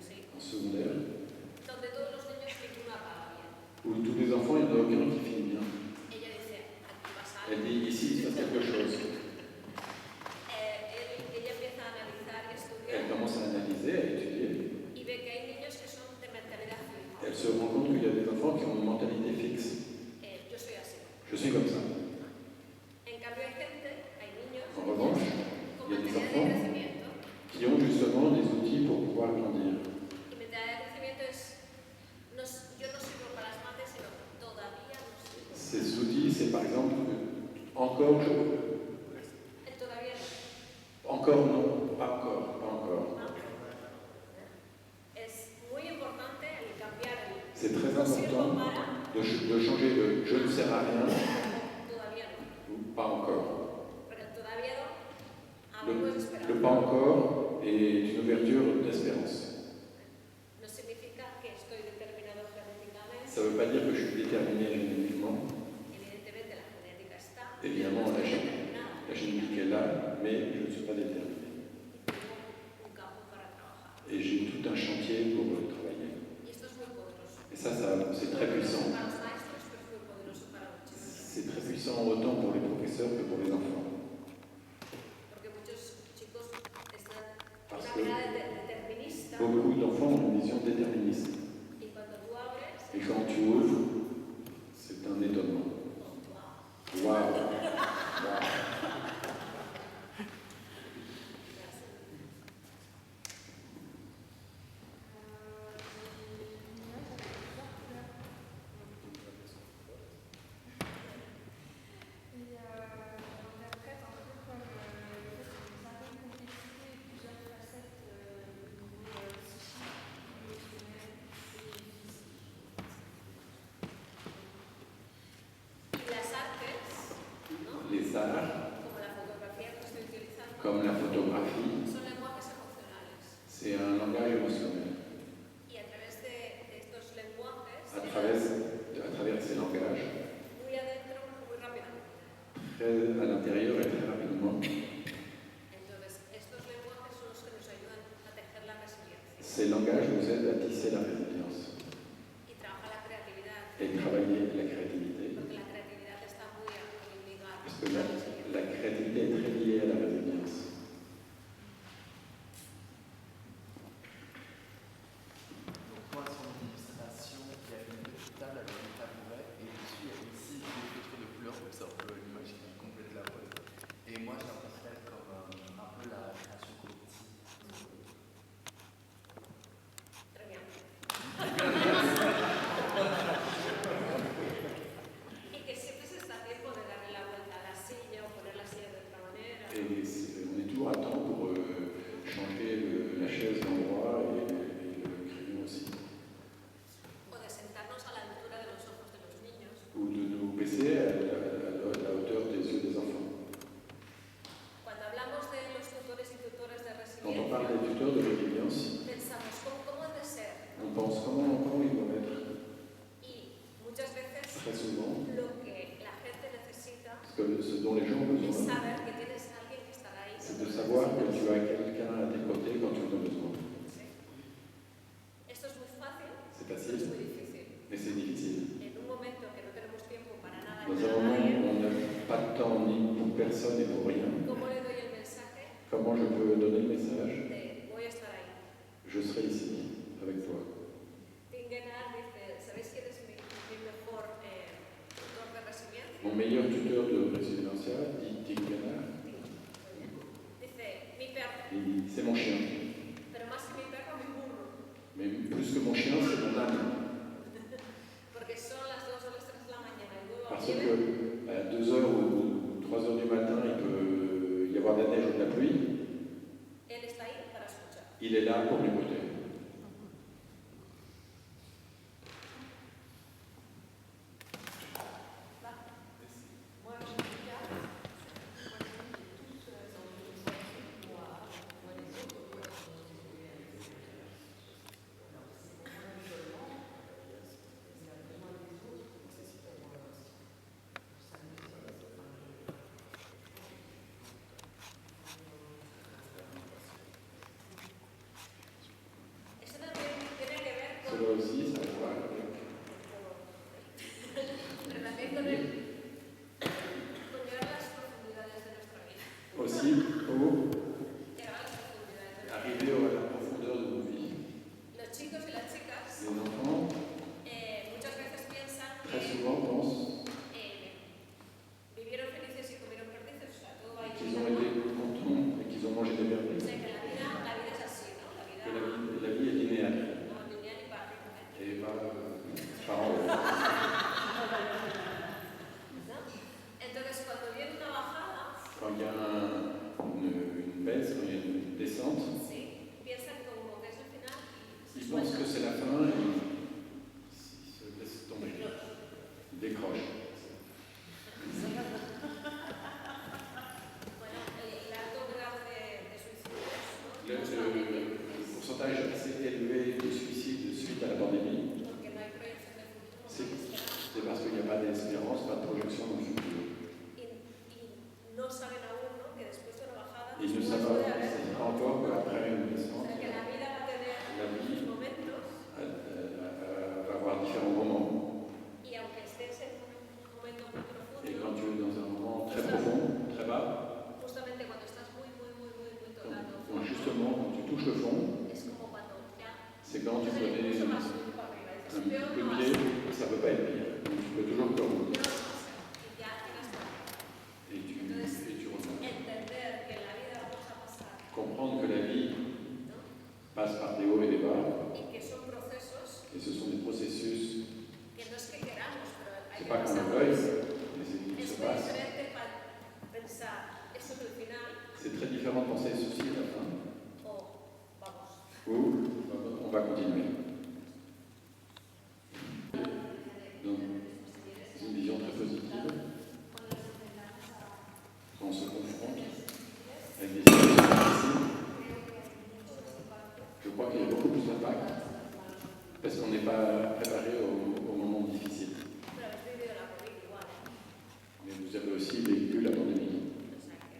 Speaker 5: Sí,
Speaker 4: enfants, il n'y en a aucun qui finit bien.
Speaker 5: ella dice, aquí pasa
Speaker 4: Elle
Speaker 5: algo.
Speaker 4: dit ici, il se passe quelque chose.
Speaker 5: Ella empieza a analizar y estudiar
Speaker 4: Elle commence à analyser, à étudier.
Speaker 5: y ve que hay niños que son de mentalidad fija.
Speaker 4: Elle se rend compte qu'il y a des enfants qui ont une mentalité fixe.
Speaker 5: Yo soy así.
Speaker 4: Je suis comme ça.
Speaker 5: En cambio hay gente, hay niños
Speaker 4: En revanche,
Speaker 5: con
Speaker 4: il y a des
Speaker 5: mentalidad de
Speaker 4: enfants
Speaker 5: crecimiento.
Speaker 4: qui ont justement des outils pour pouvoir grandir.
Speaker 5: Y mentalidad de crecimiento es, yo no sirvo para las mates, sino todavía no sirvo.
Speaker 4: Ces outils, c'est par exemple, encore,
Speaker 5: El todavía no.
Speaker 4: encore non, pas encore.
Speaker 5: Es muy importante el cambiar el
Speaker 4: C'est très
Speaker 5: no sirvo
Speaker 4: important
Speaker 5: para,
Speaker 4: de changer de je ne sers à rien
Speaker 5: todavía no.
Speaker 4: ou pas encore.
Speaker 5: Porque el todavía no, algo es esperar.
Speaker 4: Le pas encore est une ouverture d'espérance.
Speaker 5: No significa que estoy determinado genéticamente.
Speaker 4: Ça ne veut pas dire que je suis déterminé génétiquement.
Speaker 5: Evidentemente la genética está.
Speaker 4: Évidemment,
Speaker 5: pero no
Speaker 4: la
Speaker 5: estoy determinada.
Speaker 4: génétique est là, mais je ne suis pas déterminé.
Speaker 5: Y tengo un campo para trabajar.
Speaker 4: Et j'ai tout un chantier pour travailler.
Speaker 5: Y esto es muy poderoso.
Speaker 4: Et ça c'est très puissant.
Speaker 5: Para los maestros, pero es muy poderoso para los chicos.
Speaker 4: C'est très puissant autant pour les professeurs que pour les enfants.
Speaker 5: Porque muchos chicos están
Speaker 4: Parce
Speaker 5: una
Speaker 4: que
Speaker 5: mirada determinista.
Speaker 4: beaucoup d'enfants ont une vision déterministe.
Speaker 5: Y cuando tú abres,
Speaker 4: Et quand tu ouvres, c'est un étonnement. Waouh! Wow.
Speaker 6: J'interprète un peu comme le fait qu'il y a une certaine complexité et plusieurs facettes au niveau psychique, émotionnel et physique.
Speaker 5: y las artes, ¿no?
Speaker 4: Les arts,
Speaker 5: Como la fotografía que estoy utilizando,
Speaker 4: comme la photographie,
Speaker 5: son lenguajes emocionales.
Speaker 4: c'est un langage émotionnel.
Speaker 5: Y a través de estos lenguajes,
Speaker 4: À travers ces langages,
Speaker 5: muy adentro, muy rápidamente.
Speaker 4: très à l'intérieur et très rapidement,
Speaker 5: Entonces, estos lenguajes son los que nos ayudan a tejer la resiliencia
Speaker 4: ces langages nous aident à tisser la résilience
Speaker 5: y trabajar la creatividad,
Speaker 4: et travailler la créativité.
Speaker 5: porque la creatividad está muy ligada
Speaker 4: Parce que
Speaker 5: a la resiliencia.
Speaker 4: la créativité est très liée à la résilience.
Speaker 8: Donc moi, sur mon illustration, il y a une petite table avec un tabouret et dessus il y a ici des photos de fleurs, comme ça un peu l'image qui complète la pose. Et moi, je l'interprète comme un peu la création collective.
Speaker 5: Très bien. Y que siempre se está a tiempo de darle la vuelta a la silla o poner la silla de otra manera.
Speaker 4: Et on est toujours à temps pour changer la chaise d'endroit et le crayon aussi.
Speaker 5: O de sentarnos a la altura de los ojos de los niños.
Speaker 4: Ou de nous baisser à la hauteur des yeux des enfants.
Speaker 5: Cuando hablamos de los tutores y tutoras de
Speaker 4: Quand on parle
Speaker 5: resiliencia,
Speaker 4: des tuteurs de résilience,
Speaker 5: pensamos cómo han de ser.
Speaker 4: on pense comment ils vont être.
Speaker 5: Y muchas veces
Speaker 4: Très souvent,
Speaker 5: lo que la gente necesita
Speaker 4: parce que ce dont les gens ont
Speaker 5: es
Speaker 4: besoin,
Speaker 5: saber que tienes a alguien que estará ahí.
Speaker 4: c'est
Speaker 5: cuando
Speaker 4: de
Speaker 5: lo
Speaker 4: savoir que
Speaker 5: necesitas.
Speaker 4: tu as quelqu'un à tes côtés quand tu en as besoin.
Speaker 5: Sí. Esto es muy fácil,
Speaker 4: C'est
Speaker 5: pero es
Speaker 4: facile,
Speaker 5: muy difícil.
Speaker 4: mais c'est difficile.
Speaker 5: En un momento que no tenemos tiempo para nada y
Speaker 4: Dans un
Speaker 5: para
Speaker 4: moment
Speaker 5: nadie,
Speaker 4: où on n'a pas de temps ni pour personne et pour rien,
Speaker 5: ¿cómo le doy el mensaje
Speaker 4: comment je peux donner le message?
Speaker 5: de voy a estar ahí?
Speaker 4: Je serai ici avec toi.
Speaker 5: Tingenar dice, ¿sabéis quién es mi mejor tutor de resiliencia?
Speaker 4: Mon meilleur tuteur de résilience, dit Tingenar,
Speaker 5: Dice, mi perro,
Speaker 4: il dit c'est mon chien.
Speaker 5: pero más que mi perro, mi burro.
Speaker 4: Mais plus que mon chien, c'est mon âme.
Speaker 5: Porque son las 2 o las 3 de la mañana y luego
Speaker 4: Parce
Speaker 5: viene
Speaker 4: que à 2h ou 3h du matin, il peut y avoir de la neige ou de la pluie.
Speaker 5: él está ahí para escuchar.
Speaker 4: Il est là pour m'écouter.
Speaker 1: Moi, je regarde, moi, tous dans une voiture noire, moi, les autres voient dans une voiture. Alors, c'est pour moi l'isolement, c'est la besoin des autres pour s'amuser.
Speaker 4: avoir différents moments.
Speaker 5: y aunque estés en un momento muy
Speaker 4: Et
Speaker 5: profundo,
Speaker 4: quand tu es dans un moment très profond, très bas,
Speaker 5: justamente cuando estás muy tocado,
Speaker 4: donc justement, quand tu touches le fond,
Speaker 5: es como cuando ya
Speaker 4: c'est quand tu
Speaker 5: el
Speaker 4: connais
Speaker 5: impulso
Speaker 4: un
Speaker 5: va a subir para arriba.
Speaker 4: petit
Speaker 5: Dices, peor
Speaker 4: peu
Speaker 5: no
Speaker 4: de
Speaker 5: va a
Speaker 4: pied,
Speaker 5: ser,
Speaker 4: ça ne peut pas être pire. Donc tu peux toujours te remonter.
Speaker 5: peor no va a ser. Y ya llegas tarde.
Speaker 4: Et tu remontes.
Speaker 5: Entender que en la vida vamos a pasar,
Speaker 4: Comprendre que la vie
Speaker 5: ¿no?
Speaker 4: passe par des hauts et des bas,
Speaker 5: Y que son procesos
Speaker 4: et ce sont des processus,
Speaker 5: que no es que queramos, pero hay
Speaker 4: c'est
Speaker 5: que
Speaker 4: pas qu'on le
Speaker 5: pasar.
Speaker 4: veuille, mais c'est qui
Speaker 5: Es
Speaker 4: se
Speaker 5: muy
Speaker 4: passe.
Speaker 5: diferente para pensar, eso es el final,
Speaker 4: C'est très différent de penser ceci à la fin,
Speaker 5: o vamos.
Speaker 4: ou on va continuer. Donc, c'est une vision très positive. Quand on se confronte avec des situations difficiles, je crois qu'il y a beaucoup plus d'impact parce qu'on n'est pas préparé au moment difficile.
Speaker 5: Pero habéis vivido la COVID igual,
Speaker 4: Mais vous avez aussi vécu la pandémie.
Speaker 5: O sea que,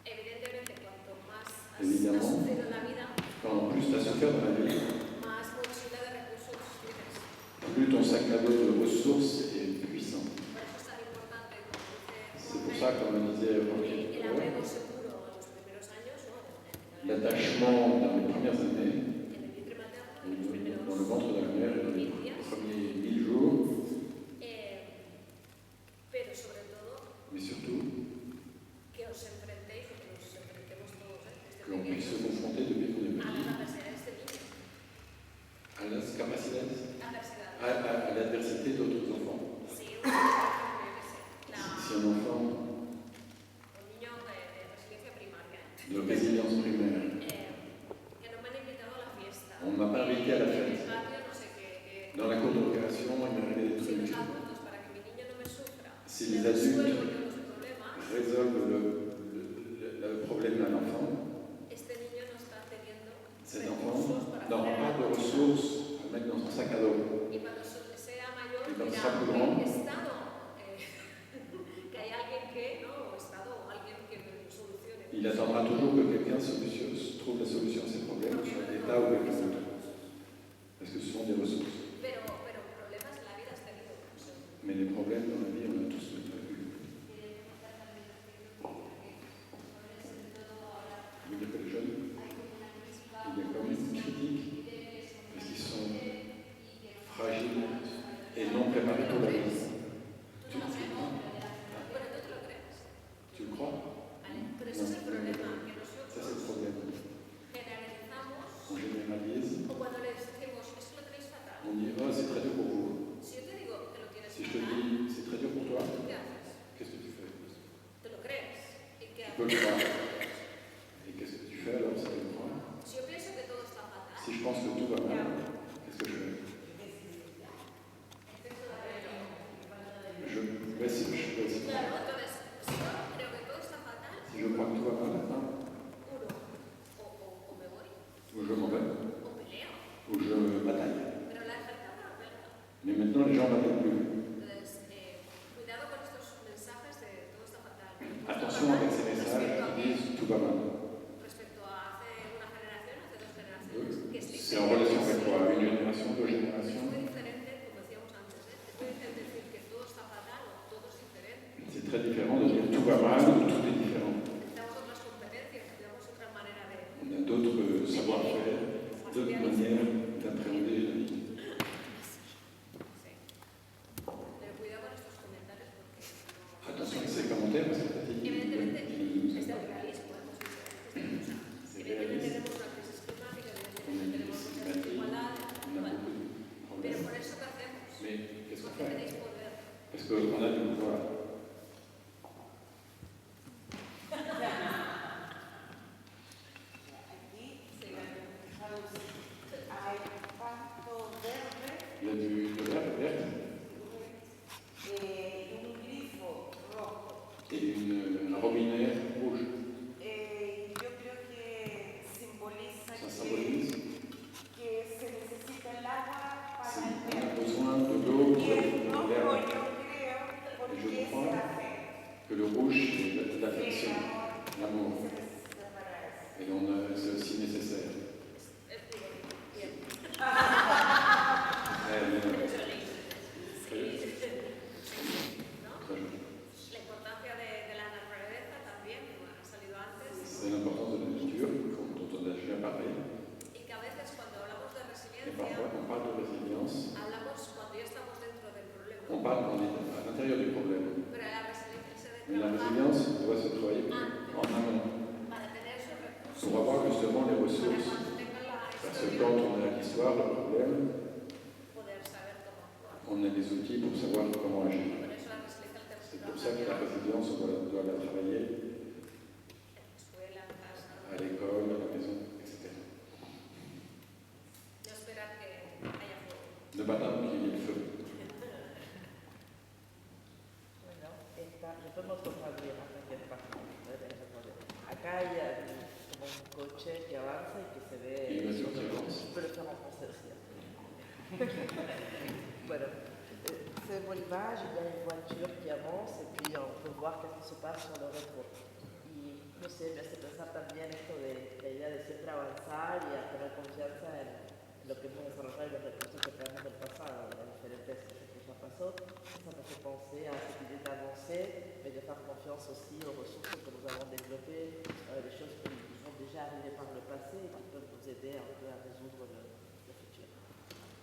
Speaker 5: evidentemente, cuanto más has
Speaker 4: Évidemment.
Speaker 5: sufrido en la vida,
Speaker 4: Quand en plus tu as souffert dans la vie,
Speaker 5: más posibilidad de recursos tienes.
Speaker 4: plus ton sac à dos de ressources est puissant.
Speaker 5: Por eso es tan importante, como dice
Speaker 4: C'est pour
Speaker 5: Jorge,
Speaker 4: ça, comme le disait Roger,
Speaker 5: el apego seguro en los primeros años, ¿no?
Speaker 4: l'attachement dans les premières années,
Speaker 5: En el vientre materno, en los primeros
Speaker 4: dans le ventre de la mère et dans les
Speaker 5: 1000 días,
Speaker 4: premiers 1000 jours,
Speaker 5: pero sobre todo
Speaker 4: mais surtout
Speaker 5: que os enfrentéis, o que nos enfrentemos todos, desde
Speaker 4: que l'on puisse se
Speaker 5: pequeños,
Speaker 4: confronter depuis qu'on est
Speaker 5: a las
Speaker 4: petit
Speaker 5: adversidades de niños,
Speaker 4: à las capacidades,
Speaker 5: adversidades.
Speaker 4: à l'adversité d'autres enfants.
Speaker 5: Si un niño, yo qué sé,
Speaker 4: Si un enfant
Speaker 5: un niño de resiliencia primaria,
Speaker 4: de résilience primaire,
Speaker 5: que no me han invitado a la fiesta,
Speaker 4: on ne m'a pas invité à la
Speaker 5: en el
Speaker 4: fête,
Speaker 5: patio no sé qué,
Speaker 4: dans la cour de récréation, il m'est arrivé des
Speaker 5: si los
Speaker 4: trucs.
Speaker 5: adultos, para que mi niño no me sufra,
Speaker 4: Si
Speaker 5: le
Speaker 4: les adultes
Speaker 5: resuelvo yo los problemas,
Speaker 4: résolvent le problème d'un enfant,
Speaker 5: este niño no está teniendo
Speaker 4: cet enfant
Speaker 5: recursos para
Speaker 4: n'aura
Speaker 5: poder
Speaker 4: pas de ressources à mettre dans son sac à dos.
Speaker 5: y cuando sea mayor
Speaker 4: Y cuando
Speaker 5: dirá,
Speaker 4: sea plus grand,
Speaker 5: he estado, que hay alguien que, ¿no? O estado alguien que me solucione.
Speaker 4: Il attendra toujours que quelqu'un trouve la solution à ses problèmes, soit l'État ou quelqu'un d'autre. Parce que ce sont des ressources.
Speaker 5: Pero problemas en la vida has tenido.
Speaker 4: Mais les problèmes dans la vie, on a tous eu. Vous dire que les jeunes, il y a quand même une critique, parce qu'ils sont fragiles et non préparés pour la vie.
Speaker 5: Tú no lo crees, pero no te lo crees.
Speaker 4: Tu le crois?
Speaker 5: ¿Vale? Pero ese es el problema, que
Speaker 4: Ça, c'est le
Speaker 5: nosotros
Speaker 4: problème.
Speaker 5: generalizamos
Speaker 4: On généralise,
Speaker 5: o cuando les decimos, es que lo tenéis fatal.
Speaker 4: on dit oh, c'est très dur pour vous.
Speaker 5: Si yo te digo que lo tienes
Speaker 4: Si je te
Speaker 5: fatal,
Speaker 4: dis c'est très dur pour toi,
Speaker 5: ¿qué haces?
Speaker 4: qu'est-ce que tu fais?
Speaker 5: Te lo crees. ¿Y qué
Speaker 4: Tu peux le croire.
Speaker 5: haces?
Speaker 4: Et qu'est-ce que tu fais alors? Ça va le croire.
Speaker 5: Si yo pienso que todo está fatal,
Speaker 4: Si je pense que tout va mal, qu'est-ce que je fais? Si je
Speaker 5: claro, entonces, si yo creo que todo está fatal,
Speaker 4: crois que tout va mal, hein,
Speaker 5: uno, o me voy,
Speaker 4: ou je m'en vais,
Speaker 5: o peleo,
Speaker 4: ou je bataille.
Speaker 5: pero la gente no lo pelea.
Speaker 4: Mais maintenant, les gens ne bataillent plus.
Speaker 5: Entonces, cuidado con estos mensajes de todo está fatal.
Speaker 4: Attention avec ces messages qui disent tout va mal.
Speaker 5: Respecto a hace una generación, hace dos generaciones, que
Speaker 4: C'est en relation avec quoi? Une génération, deux
Speaker 5: es
Speaker 4: générations?
Speaker 5: muy diferente, como decíamos antes, es muy diferente decir que todo está fatal o todo es diferente.
Speaker 4: C'est très différent de dire tout va mal ou tout est différent.
Speaker 5: Necesitamos otras competencias, necesitamos otra manera de...
Speaker 4: On a d'autres savoir-faire, d'autres manières d'appréhender la vie.
Speaker 5: Sí. Pero cuidado con estos comentarios porque...
Speaker 4: Attention avec ces commentaires parce que ça fatigue.
Speaker 5: Evidentemente,
Speaker 4: Oui.
Speaker 5: es del realismo, es diferente.
Speaker 4: C'est
Speaker 5: Evidentemente
Speaker 4: réaliste.
Speaker 5: tenemos una crisis climática,
Speaker 4: On a
Speaker 5: evidentemente
Speaker 4: une
Speaker 5: tenemos muchas
Speaker 4: systématique,
Speaker 5: desigualdades,
Speaker 4: on a
Speaker 5: vale.
Speaker 4: beaucoup de
Speaker 5: Pero
Speaker 4: problèmes.
Speaker 5: por eso, ¿qué hacemos?
Speaker 4: Mais qu'est-ce qu'on
Speaker 5: Porque
Speaker 4: fait?
Speaker 5: tenéis poder.
Speaker 4: Parce qu'on a du pouvoir. Il y a de l'herbe verte et un robinet rouge. Ça symbolise on a besoin de l'eau pour l'herbe. Et je crois que le rouge, c'est l'affection, l'amour. Et c'est aussi nécessaire.
Speaker 5: Es digo, bien.
Speaker 4: On parle, on est à l'intérieur du problème.
Speaker 5: Pero la resiliencia se debe
Speaker 4: Mais la
Speaker 5: trabajar
Speaker 4: résilience doit se travailler en amont
Speaker 5: para tener esos recursos,
Speaker 4: pour avoir justement les
Speaker 5: para
Speaker 4: ressources.
Speaker 5: cuando tenga la
Speaker 4: Parce que
Speaker 5: historia,
Speaker 4: quand on a l'histoire, le problème,
Speaker 5: poder saber cómo actuar.
Speaker 4: on a des outils pour savoir comment agir.
Speaker 5: Por eso la resiliencia
Speaker 4: C'est
Speaker 5: del
Speaker 4: pour ça que la résilience, on doit la travailler
Speaker 5: en escuela, en casa,
Speaker 4: à l'école, à la maison, etc.
Speaker 5: no esperar que haya fuego.
Speaker 4: Ne pas attendre qu'il y ait le feu.
Speaker 9: Bueno, yo puedo traducir en español. Acá hay como un coche que avanza y que se ve.
Speaker 4: Et une voiture qui avance.
Speaker 9: Pero faire en français aussi. Bueno, c'est une image, il y a une voiture qui avance et puis on peut voir qu'est-ce qui se passe sur le rétro. Y no sé, me hace pensar también esto de la idea de siempre avanzar y a tener confianza en lo que hemos desarrollado y los recursos que traemos del pasado, de las diferentes cosas que ya pasó. Ça me fait penser à cette idée d'avancer, mais de faire confiance aussi aux ressources que nous avons développées, des choses qui sont déjà arrivées par le passé et qui peuvent nous aider un peu à résoudre le futur.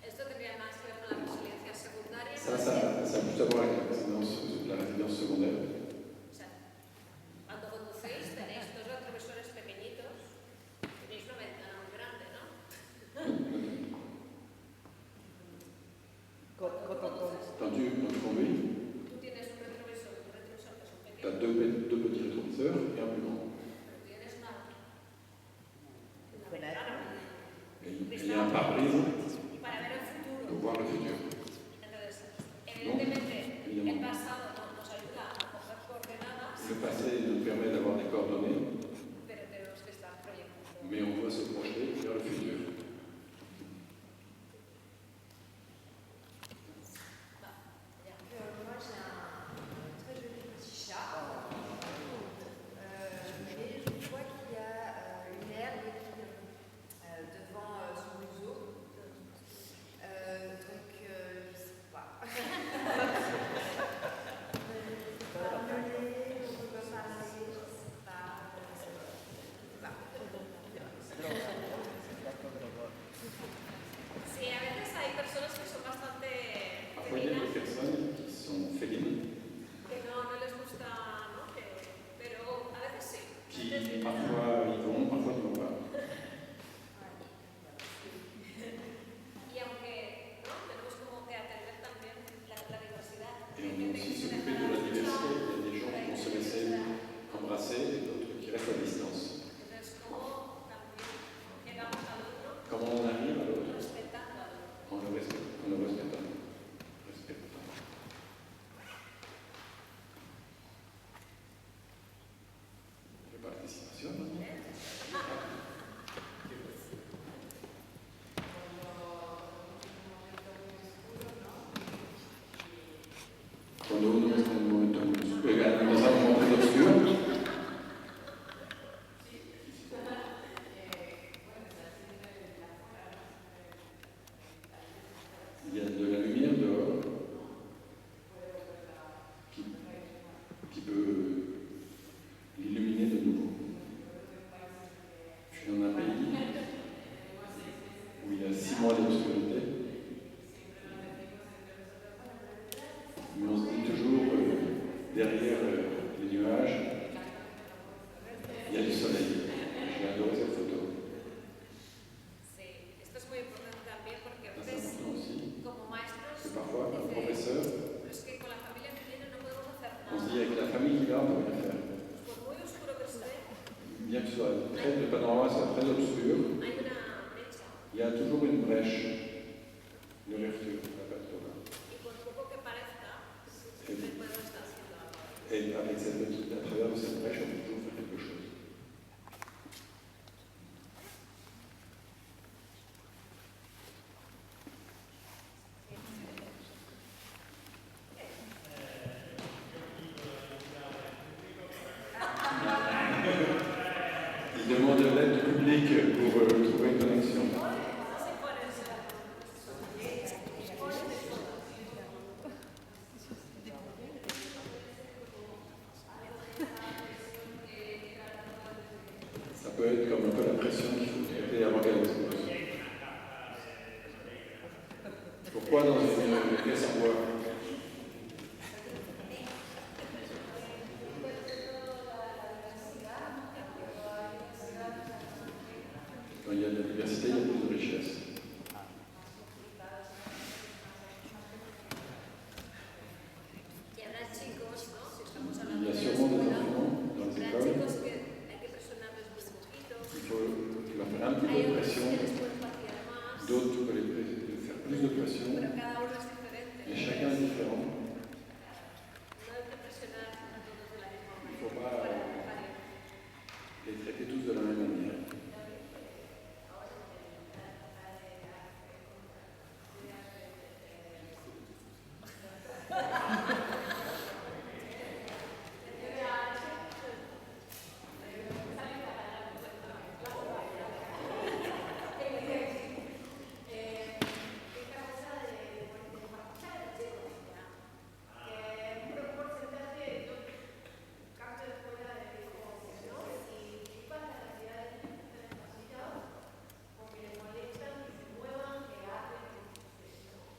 Speaker 5: Esto tendría más que ver con la resiliencia secundaria.
Speaker 4: Ça a juste à voir avec la résilience secondaire.
Speaker 5: O sea, cuando conducéis tenéis dos retrovisores pequeñitos, tenéis una ventana muy grande, ¿no?
Speaker 4: Quand tu conduis,
Speaker 5: Tú tienes un retrovisor que son
Speaker 4: tu as
Speaker 5: pequeños,
Speaker 4: deux petits rétroviseurs et un plus grand.
Speaker 5: pero tienes una
Speaker 9: Fenêtre.
Speaker 4: Et il y a un pare-brise
Speaker 5: y para ver el futuro.
Speaker 4: pour voir le futur.
Speaker 5: Entonces, evidentemente,
Speaker 4: évidemment.
Speaker 5: el pasado nos ayuda a coger coordenadas,
Speaker 4: Le passé nous permet d'avoir des coordonnées,
Speaker 5: pero tenemos que estar proyectando.
Speaker 4: mais on doit se projeter vers le futur.
Speaker 10: Moi j'ai un très joli petit chat. Et je vois qu'il y a une herbe devant son museau. Donc je sais pas. Parler, on peut pas parler, je sais pas.
Speaker 5: Sí, a veces hay personas que son bastante
Speaker 4: Parfois, il y a
Speaker 5: felinas,
Speaker 4: des personnes qui sont félines,
Speaker 5: que no les gusta, ¿no? Pero a veces sí.
Speaker 4: qui parfois y vont, parfois ne vont pas.
Speaker 5: Y aunque ¿no? tenemos como que atender también la diversidad.
Speaker 4: Et on doit aussi s'occuper de la diversité. Il y a des gens qui vont se laisser embrasser et d'autres qui restent à distance.
Speaker 5: Entonces, ¿cómo también llegamos al otro
Speaker 4: Comment on arrive à l'autre
Speaker 5: respetando al otro?
Speaker 4: en le respectant. La participation. Cuando uno está en un momento oscuro, il y a de la lumière dehors qui peut l'illuminer de nouveau. Je suis dans un pays où il y a 6 mois d'obscurité, mais on se dit toujours derrière les nuages, il y a du soleil. J'ai adoré cette photo.
Speaker 5: Sí, esto es muy importante también porque a
Speaker 4: C'est
Speaker 5: veces
Speaker 4: important aussi
Speaker 5: como maestros
Speaker 4: que parfois, un
Speaker 5: dice,
Speaker 4: professeur,
Speaker 5: pero es que con la familia que tiene no podemos hacer
Speaker 4: on se
Speaker 5: nada.
Speaker 4: dit avec la famille qu'il a, on ne peut rien faire.
Speaker 5: Por muy oscuro que esté,
Speaker 4: Bien que le panorama soit très obscur,
Speaker 5: hay una brecha.
Speaker 4: il y a toujours une brèche, une ouverture, l'apertura.
Speaker 5: Y por poco que parezca, siempre podemos estar haciendo algo.
Speaker 4: Et avec à travers de cette brèche, on peut toujours faire quelque chose. Il demande l'aide publique pour trouver une connexion. Ça peut être comme un peu la pression qu'il faut traiter avant qu'elle explose. Pourquoi dans une pièce en bois? précautions,
Speaker 5: pero cada uno es diferente.
Speaker 4: mais chacun est différent.
Speaker 5: No hay que presionar a todos de la misma
Speaker 4: Il ne
Speaker 5: manera.
Speaker 4: faut pas
Speaker 5: Vale.
Speaker 4: les traiter tous de la même manière.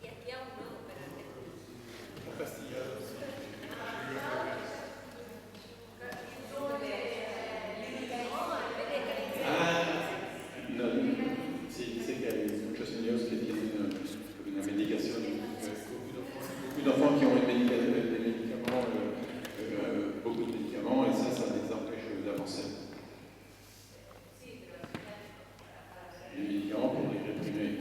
Speaker 5: Y aquí aún no, pero
Speaker 4: En Castilla, no, sí, dice que hay muchos niños que tienen una medicación, beaucoup d'enfants qui ont des médicaments, beaucoup de médicaments, et ça les empêche d'avancer. Les médicaments pour les réprimer.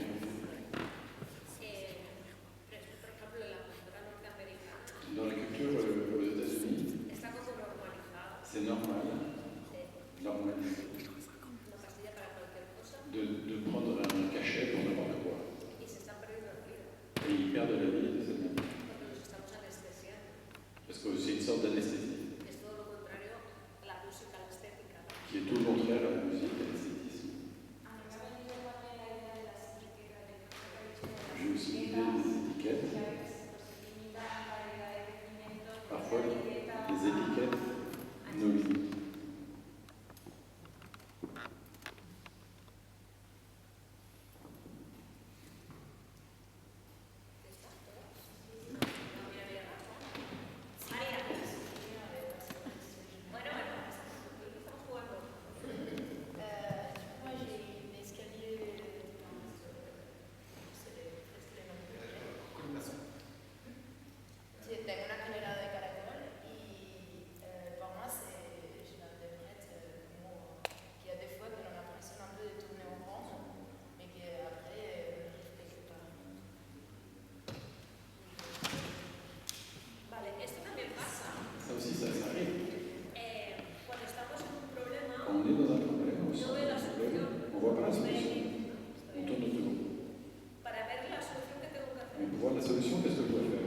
Speaker 5: por ejemplo, la cultura norteamericana
Speaker 4: Dans la culture aux États-Unis,
Speaker 5: está como normalizada.
Speaker 4: c'est normal, normalisé,
Speaker 5: Una pastilla para cualquier cosa
Speaker 4: de prendre un cachet pour n'importe quoi.
Speaker 5: y se están perdiendo la vida
Speaker 4: Et ils perdent la vie de cette manière.
Speaker 5: porque los estamos anestesiando.
Speaker 4: Parce que c'est une sorte d'anesthésie,
Speaker 5: Es todo lo contrario a la música, a la estética.
Speaker 4: qui est tout le contraire à la musique et à l'esthétisme. J'ai aussi l'idée des étiquettes. Parfois, les étiquettes nous limitent.
Speaker 5: María. Bueno, estamos jugando.
Speaker 10: Moi j'ai une escalier. Sí, tengo una escalera de caracol y pour moi j'ai une devinette qu'il y a des fois que l'on a l'impression un peu de tourner en rond, mais qu'après quelque part.
Speaker 5: Vale, esto también pasa
Speaker 4: Ça aussi, ça arrive.
Speaker 5: cuando estamos en un problema.
Speaker 4: Quand on est dans un problème, on
Speaker 5: No
Speaker 4: sent
Speaker 5: ve la
Speaker 4: un problème,
Speaker 5: solución.
Speaker 4: on ne voit pas la solution. On tourne autour.
Speaker 5: Para ver la solución que tengo que hacer.
Speaker 4: Mais pour voir la solution, qu'est-ce que je dois faire?